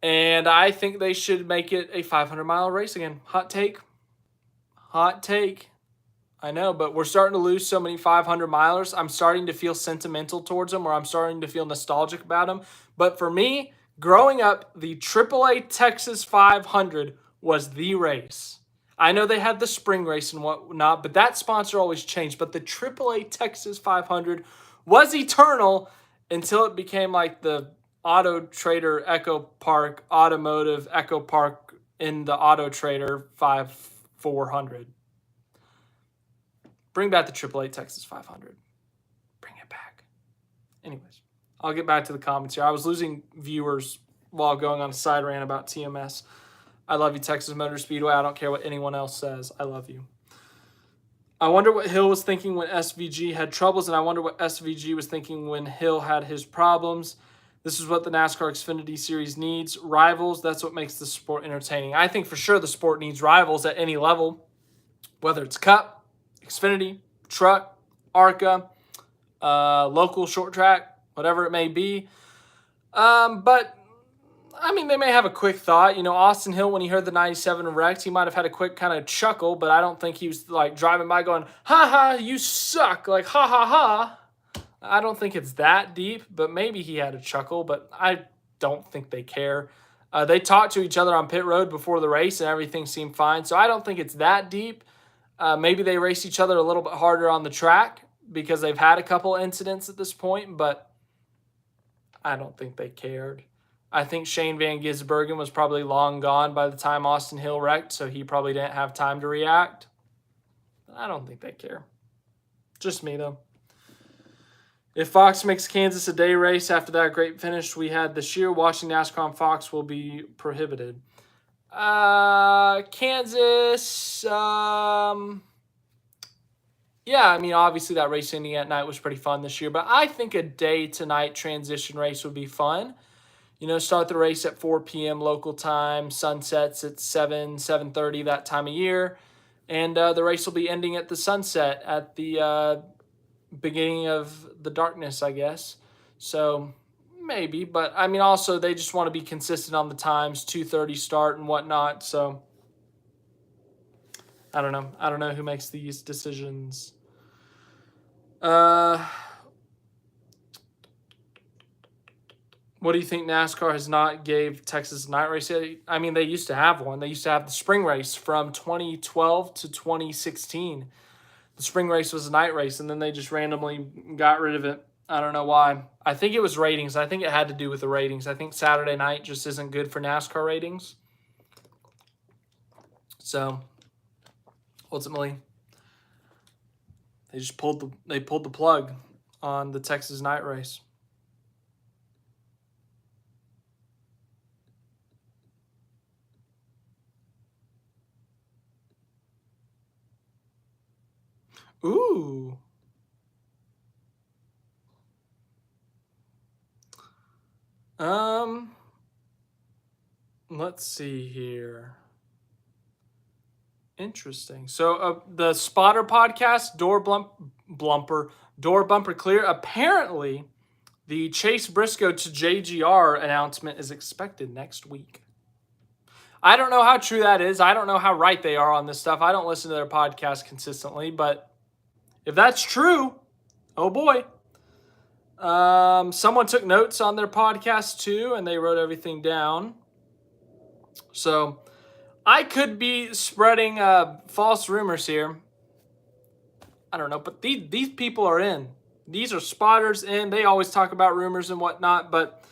A: And I think they should make it a 500-mile race again. Hot take. Hot take. I know, but we're starting to lose so many 500 milers. I'm starting to feel sentimental towards them, or I'm starting to feel nostalgic about them. But for me, growing up, the AAA Texas 500 was the race. I know they had the spring race and whatnot, but that sponsor always changed. But the AAA Texas 500 was eternal until it became like the Auto Trader Echo Park Automotive Echo Park in the Auto Trader 400. Bring back the AAA Texas 500. Bring it back. Anyways, I'll get back to the comments here. I was losing viewers while going on a side rant about TMS. I love you, Texas Motor Speedway. I don't care what anyone else says. I love you. I wonder what Hill was thinking when SVG had troubles, and I wonder what SVG was thinking when Hill had his problems. This is what the NASCAR Xfinity Series needs. Rivals, that's what makes the sport entertaining. I think for sure the sport needs rivals at any level, whether it's Cup, Xfinity, Truck, ARCA, local short track, whatever it may be. But I mean, they may have a quick thought. You know, Austin Hill, when he heard the 97 wrecked, he might have had a quick kind of chuckle, but I don't think he was like driving by going, ha ha, you suck, like ha ha ha. I don't think it's that deep, but maybe he had a chuckle, but I don't think they care. They talked to each other on pit road before the race and everything seemed fine, so I don't think it's that deep. Maybe they race each other a little bit harder on the track because they've had a couple incidents at this point, but I don't think they cared. I think Shane Van Gisbergen was probably long gone by the time Austin Hill wrecked, so he probably didn't have time to react. I don't think they care. Just me, though. If Fox makes Kansas a day race after that great finish we had this year, watching NASCAR on Fox will be prohibited. Kansas, yeah, I mean, obviously that race ending at night was pretty fun this year, but I think a day-to-night transition race would be fun. You know, start the race at 4 p.m. local time, sunsets at 7:30 that time of year, and the race will be ending at the sunset at the beginning of the darkness, I guess. So maybe, but I mean, also they just want to be consistent on the times, 2:30 start and whatnot. So I don't know. I don't know who makes these decisions. What do you think NASCAR has not gave Texas night race? I mean, they used to have one. They used to have the spring race from 2012 to 2016. The spring race was a night race, and then they just randomly got rid of it. I don't know why. I think it was ratings. I think it had to do with the ratings. I think Saturday night just isn't good for NASCAR ratings. So, ultimately, they just pulled the plug on the Texas night race. Ooh. Let's see here. Interesting. So the Spotter podcast, Door Bumper Clear. Apparently, the Chase Briscoe to JGR announcement is expected next week. I don't know how true that is. I don't know how right they are on this stuff. I don't listen to their podcast consistently, but if that's true, oh boy. Someone took notes on their podcast too, and they wrote everything down. So I could be spreading false rumors here. I don't know, but these people are in. These are spotters in. They always talk about rumors and whatnot, but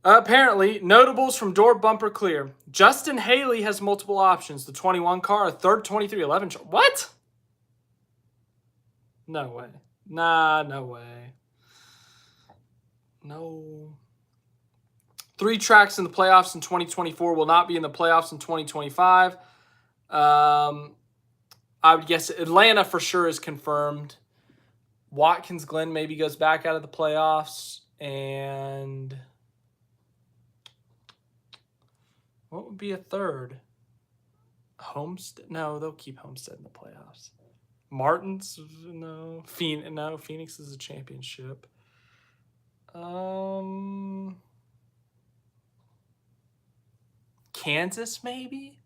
A: apparently, notables from Door Bumper Clear. Justin Haley has multiple options. The 21 car, a third 2311. What? No way. Nah, no way. No. 3 tracks in the playoffs in 2024 will not be in the playoffs in 2025. I would guess Atlanta for sure is confirmed. Watkins Glen maybe goes back out of the playoffs. And what would be a third? Homestead? No, they'll keep Homestead in the playoffs. Martins? No. Phoenix is a championship. Kansas maybe?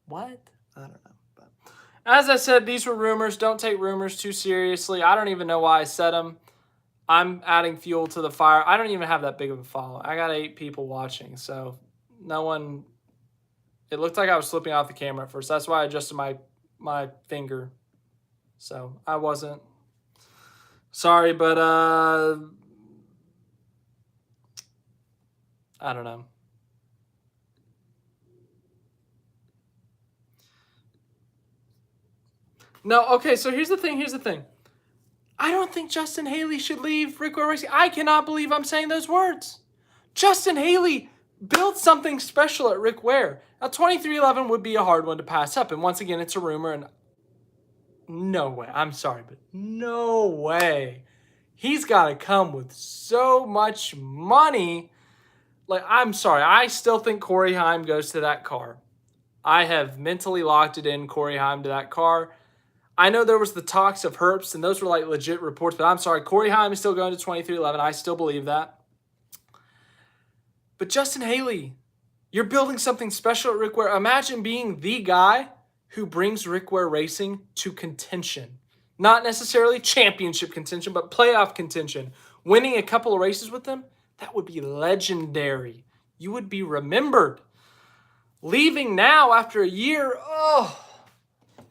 A: What? I don't know. But As I said, these were rumors. Don't take rumors too seriously. I don't even know why I said them. I'm adding fuel to the fire. I don't even have that big of a follow. I got 8 people watching, so no one. It looked like I was slipping off the camera at first. That's why I adjusted my finger. So I wasn't. Sorry, but I don't know. No, okay, so here's the thing. I don't think Justin Haley should leave Rick Ware Racing. I cannot believe I'm saying those words. Justin Haley built something special at Rick Ware. Now, 2311 would be a hard one to pass up. And once again, it's a rumor. And no way. I'm sorry, but no way. He's got to come with so much money. Like, I'm sorry. I still think Corey Heim goes to that car. I have mentally locked it in, Corey Heim, to that car. I know there was the talks of Herbst, and those were like legit reports, but I'm sorry. Corey Heim is still going to 2311. I still believe that. But Justin Haley, you're building something special at Rick Ware. Imagine being the guy who brings Rick Ware Racing to contention. Not necessarily championship contention, but playoff contention. Winning a couple of races with them, that would be legendary. You would be remembered. Leaving now after a year, oh,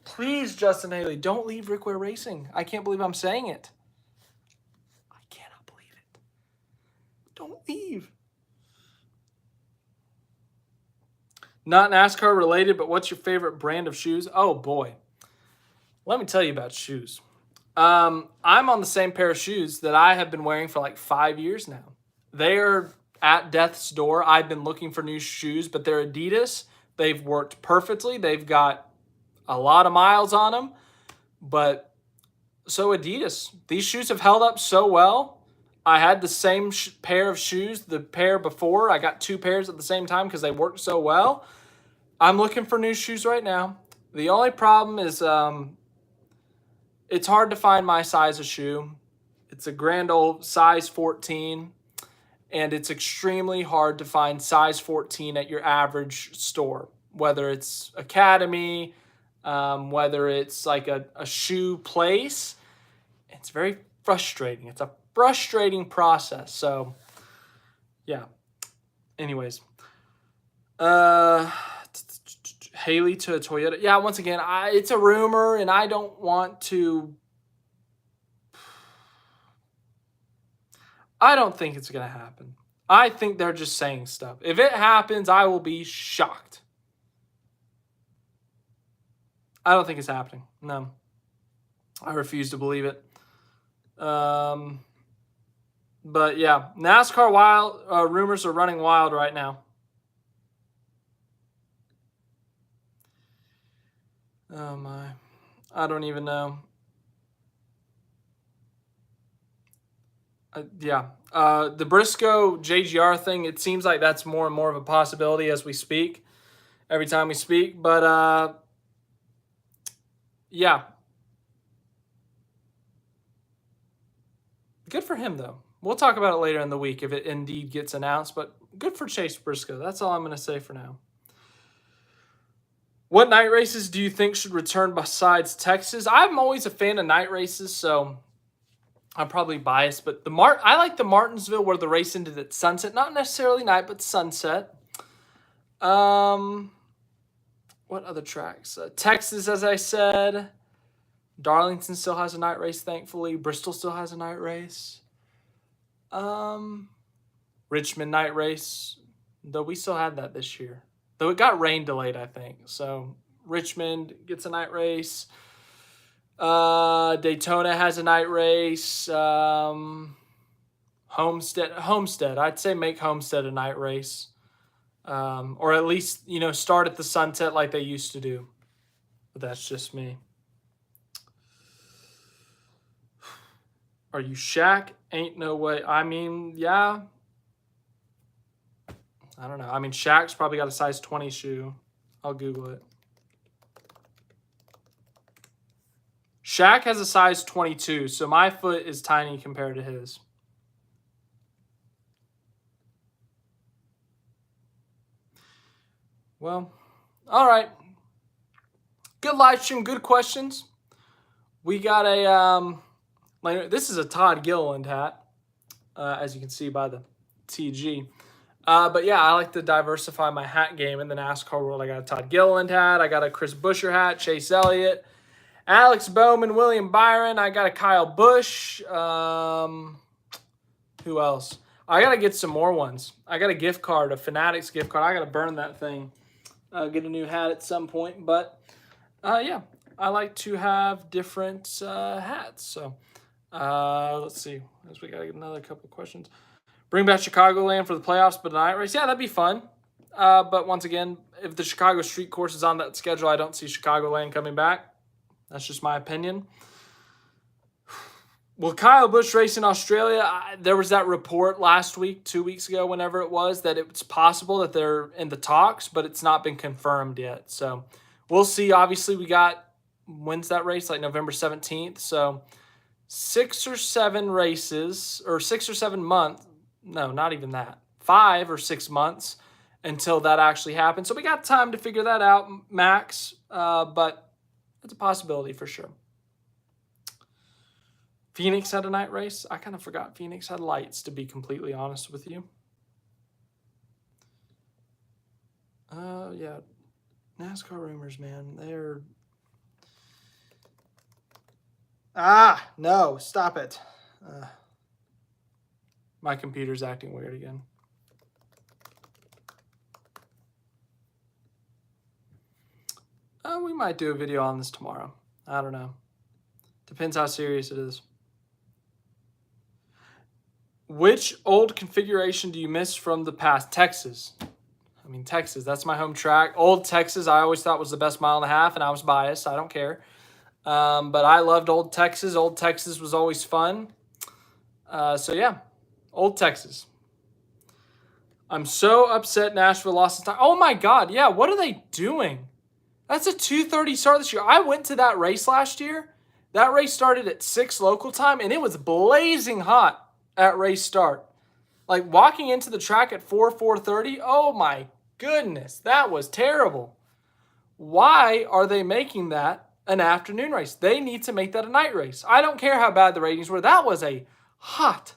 A: please, Justin Haley, don't leave Rick Ware Racing. I can't believe I'm saying it. I cannot believe it. Don't leave. Not NASCAR related, but what's your favorite brand of shoes? Oh, boy. Let me tell you about shoes. I'm on the same pair of shoes that I have been wearing for like 5 years now. They are at death's door. I've been looking for new shoes, but they're Adidas. They've worked perfectly. They've got a lot of miles on them. But so Adidas. These shoes have held up so well. I had the same pair of shoes the pair before. I got 2 pairs at the same time because they worked so well. I'm looking for new shoes right now. The only problem is it's hard to find my size of shoe. It's a grand old size 14, and it's extremely hard to find size 14 at your average store, whether it's Academy, whether it's like a shoe place. It's very frustrating. It's a frustrating process. So, yeah. Anyways. Haley to a Toyota. Yeah, once again, it's a rumor, and I don't want to... I don't think it's going to happen. I think they're just saying stuff. If it happens, I will be shocked. I don't think it's happening. No. I refuse to believe it. But yeah, NASCAR wild rumors are running wild right now. Oh my, I don't even know. Yeah, the Briscoe JGR thing, it seems like that's more and more of a possibility as we speak, every time we speak. But yeah. Good for him, though. We'll talk about it later in the week if it indeed gets announced, but good for Chase Briscoe. That's all I'm going to say for now. What night races do you think should return besides Texas? I'm always a fan of night races, so I'm probably biased, but I like the Martinsville where the race ended at sunset. Not necessarily night, but sunset. What other tracks? Texas, as I said. Darlington still has a night race, thankfully. Bristol still has a night race. Richmond night race, though we still had that this year. Though it got rain delayed, I think. So Richmond gets a night race. Daytona has a night race. Homestead. I'd say make Homestead a night race. Or at least, start at the sunset like they used to do. But that's just me. Are you Shaq? Ain't no way. I mean, yeah. I don't know. I mean, Shaq's probably got a size 20 shoe. I'll Google it. Shaq has a size 22, so my foot is tiny compared to his. Well, all right. good live stream, good questions. We got a, this is a Todd Gilliland hat, as you can see by the TG. But yeah, I like to diversify my hat game in the NASCAR world. I got a Todd Gilliland hat. I got a Chris Buescher hat, Chase Elliott, Alex Bowman, William Byron. I got a Kyle Busch. Who else? I got to get some more ones. I got a gift card, a Fanatics gift card. I got to burn that thing. Get a new hat at some point. But, yeah, I like to have different hats. So, let's see. We got to get another couple of questions. Bring back Chicagoland for the playoffs, but a night race. Yeah, that'd be fun. But once again, if the Chicago street course is on that schedule, I don't see Chicagoland coming back. That's just my opinion. Will Kyle Busch race in Australia? There was that report last week, 2 weeks ago, whenever it was, that it's possible that they're in the talks, but it's not been confirmed yet. So we'll see. Obviously, when's that race? Like November 17th. So 6 or 7 races, or 6 or 7 months. No, not even that. 5 or 6 months until that actually happens. So we got time to figure that out, max. But it's a possibility for sure. Phoenix had a night race. I kind of forgot Phoenix had lights, to be completely honest with you. Yeah. NASCAR rumors, man. They're... no. Stop it. My computer's acting weird again. We might do a video on this tomorrow. I don't know. Depends how serious it is. Which old configuration do you miss from the past? Texas. I mean, Texas, that's my home track. Old Texas, I always thought was the best mile and a half, and I was biased. I don't care. But I loved Old Texas. Old Texas was always fun. So, yeah, Old Texas. I'm so upset Nashville lost its time. Oh, my God. Yeah, what are they doing? That's a 2:30 start this year. I went to that race last year. That race started at 6 local time, and it was blazing hot at race start. Like, walking into the track at 4:30, oh my goodness, that was terrible. Why are they making that an afternoon race? They need to make that a night race. I don't care how bad the ratings were. That was a hot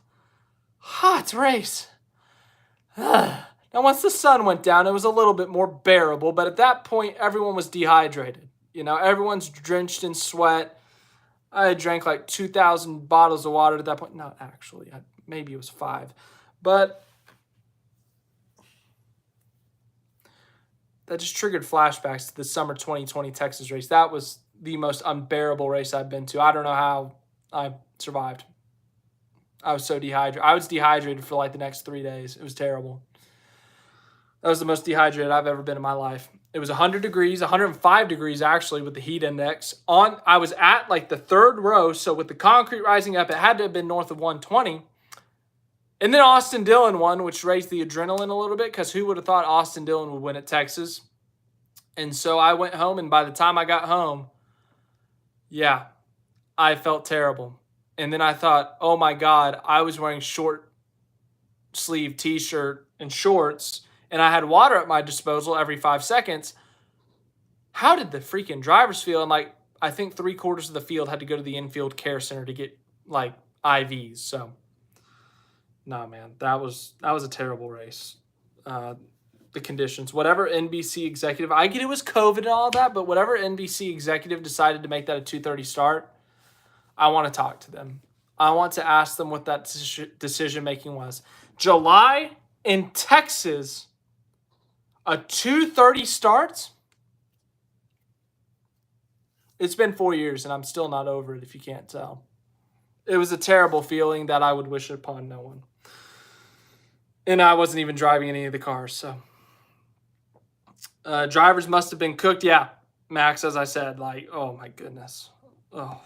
A: race. Now, once the sun went down, it was a little bit more bearable, but at that point, everyone was dehydrated. You know, everyone's drenched in sweat. I had drank like 2,000 bottles of water at that point. No, actually, maybe it was 5. But that just triggered flashbacks to the summer 2020 Texas race. That was the most unbearable race I've been to. I don't know how I survived. I was so dehydrated. I was dehydrated for like the next 3 days. It was terrible. That was the most dehydrated I've ever been in my life. It was 100 degrees, 105 degrees actually with the heat index. I was at like the 3rd row, so with the concrete rising up, it had to have been north of 120. And then Austin Dillon won, which raised the adrenaline a little bit, because who would have thought Austin Dillon would win at Texas? And so I went home, and by the time I got home, yeah, I felt terrible. And then I thought, oh my God, I was wearing short sleeve t-shirt and shorts, and I had water at my disposal every 5 seconds. How did the freaking drivers feel? And like, I think 3/4 of the field had to go to the infield care center to get like IVs. So, nah, man, that was a terrible race. The conditions, whatever NBC executive, I get it was COVID and all that, but whatever NBC executive decided to make that a 2:30 start, I want to talk to them. I want to ask them what that decision making was. July in Texas, a 2:30 start. It's been 4 years, and I'm still not over it, if you can't tell. It was a terrible feeling that I would wish upon no one. And I wasn't even driving any of the cars, so. Drivers must have been cooked. Yeah, Max, as I said, like, oh, my goodness. Oh,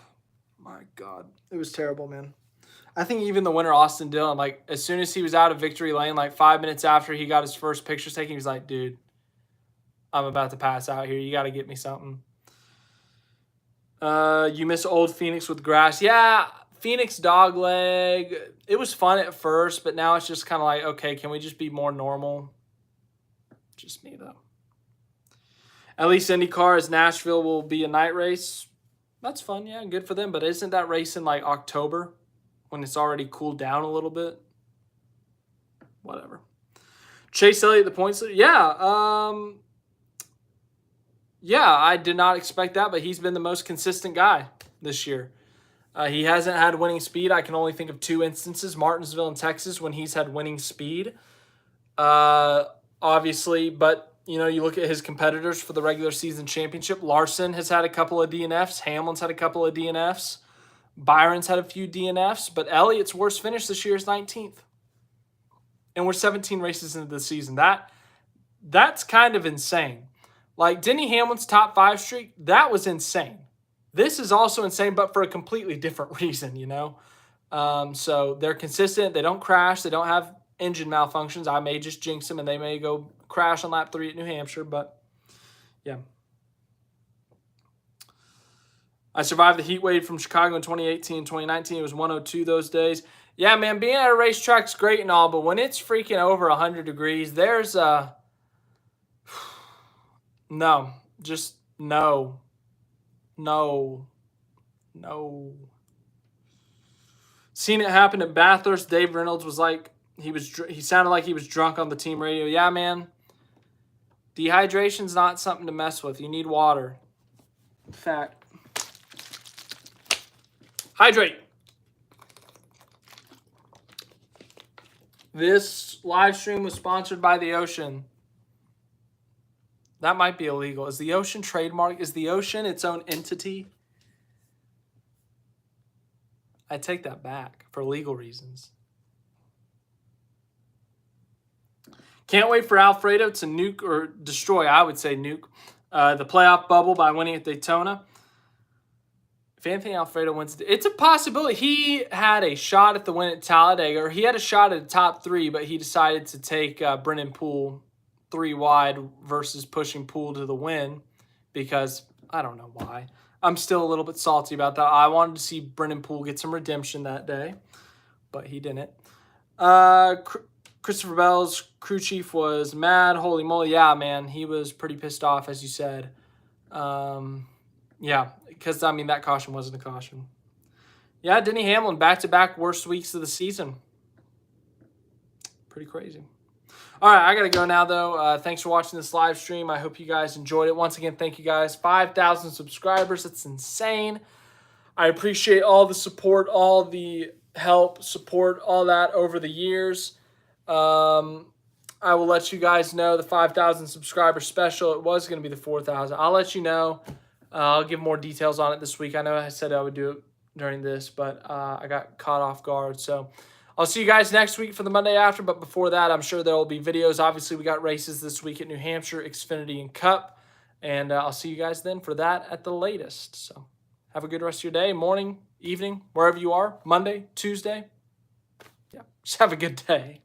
A: my God. It was terrible, man. I think even the winner, Austin Dillon, like, as soon as he was out of victory lane, like 5 minutes after he got his first picture taken, he was like, dude, I'm about to pass out here. You got to get me something. You miss old Phoenix with grass. Yeah, Phoenix dogleg. It was fun at first, but now it's just kind of like, okay, can we just be more normal? Just me, though. At least IndyCar is Nashville will be a night race. That's fun, yeah, good for them. But isn't that race in like October when it's already cooled down a little bit? Whatever. Chase Elliott, the points leader. Yeah, I did not expect that, but he's been the most consistent guy this year. He hasn't had winning speed. I can only think of 2 instances, Martinsville and Texas, when he's had winning speed. Obviously, but you know, you look at his competitors for the regular season championship. Larson has had a couple of DNFs. Hamlin's had a couple of DNFs. Byron's had a few DNFs. But Elliott's worst finish this year is 19th. And we're 17 races into the season. That's kind of insane. Like Denny Hamlin's top 5 streak, that was insane. This is also insane, but for a completely different reason, you know? So they're consistent. They don't crash. They don't have engine malfunctions. I may just jinx them, and they may go crash on lap 3 at New Hampshire, but yeah. I survived the heat wave from Chicago in 2018 and 2019. It was 102 those days. Yeah, man, being at a racetrack is great and all, but when it's freaking over 100 degrees, there's no, just no. Seen it happen at Bathurst. Dave Reynolds was like, he sounded like he was drunk on the team radio. Yeah, man. Dehydration's not something to mess with. You need water. Fact. Hydrate. This live stream was sponsored by the Ocean. That might be illegal. Is the Ocean trademark? Is the Ocean its own entity? I take that back for legal reasons. Can't wait for Alfredo to nuke or destroy, I would say nuke, the playoff bubble by winning at Daytona. If Anthony Alfredo wins, it's a possibility. He had a shot at the win at Talladega, or he had a shot at the top 3, but he decided to take Brennan Poole 3 wide versus pushing Poole to the win because I don't know why. I'm still a little bit salty about that. I wanted to see Brennan Poole get some redemption that day, but he didn't. Christopher Bell's crew chief was mad. Holy moly. Yeah, man. He was pretty pissed off, as you said. Yeah, because, I mean, that caution wasn't a caution. Yeah, Denny Hamlin, back-to-back worst weeks of the season. Pretty crazy. All right, I got to go now, though. Thanks for watching this live stream. I hope you guys enjoyed it. Once again, thank you guys. 5,000 subscribers. That's insane. I appreciate all the support, all the help, support, all that over the years. I will let you guys know the 5,000 subscriber special. It was going to be the 4,000. I'll let you know. I'll give more details on it this week. I know I said I would do it during this, but I got caught off guard. So I'll see you guys next week for the Monday after. But before that, I'm sure there will be videos. Obviously, we got races this week at New Hampshire, Xfinity, and Cup. And I'll see you guys then for that at the latest. So have a good rest of your day, morning, evening, wherever you are, Monday, Tuesday. Yeah, just have a good day.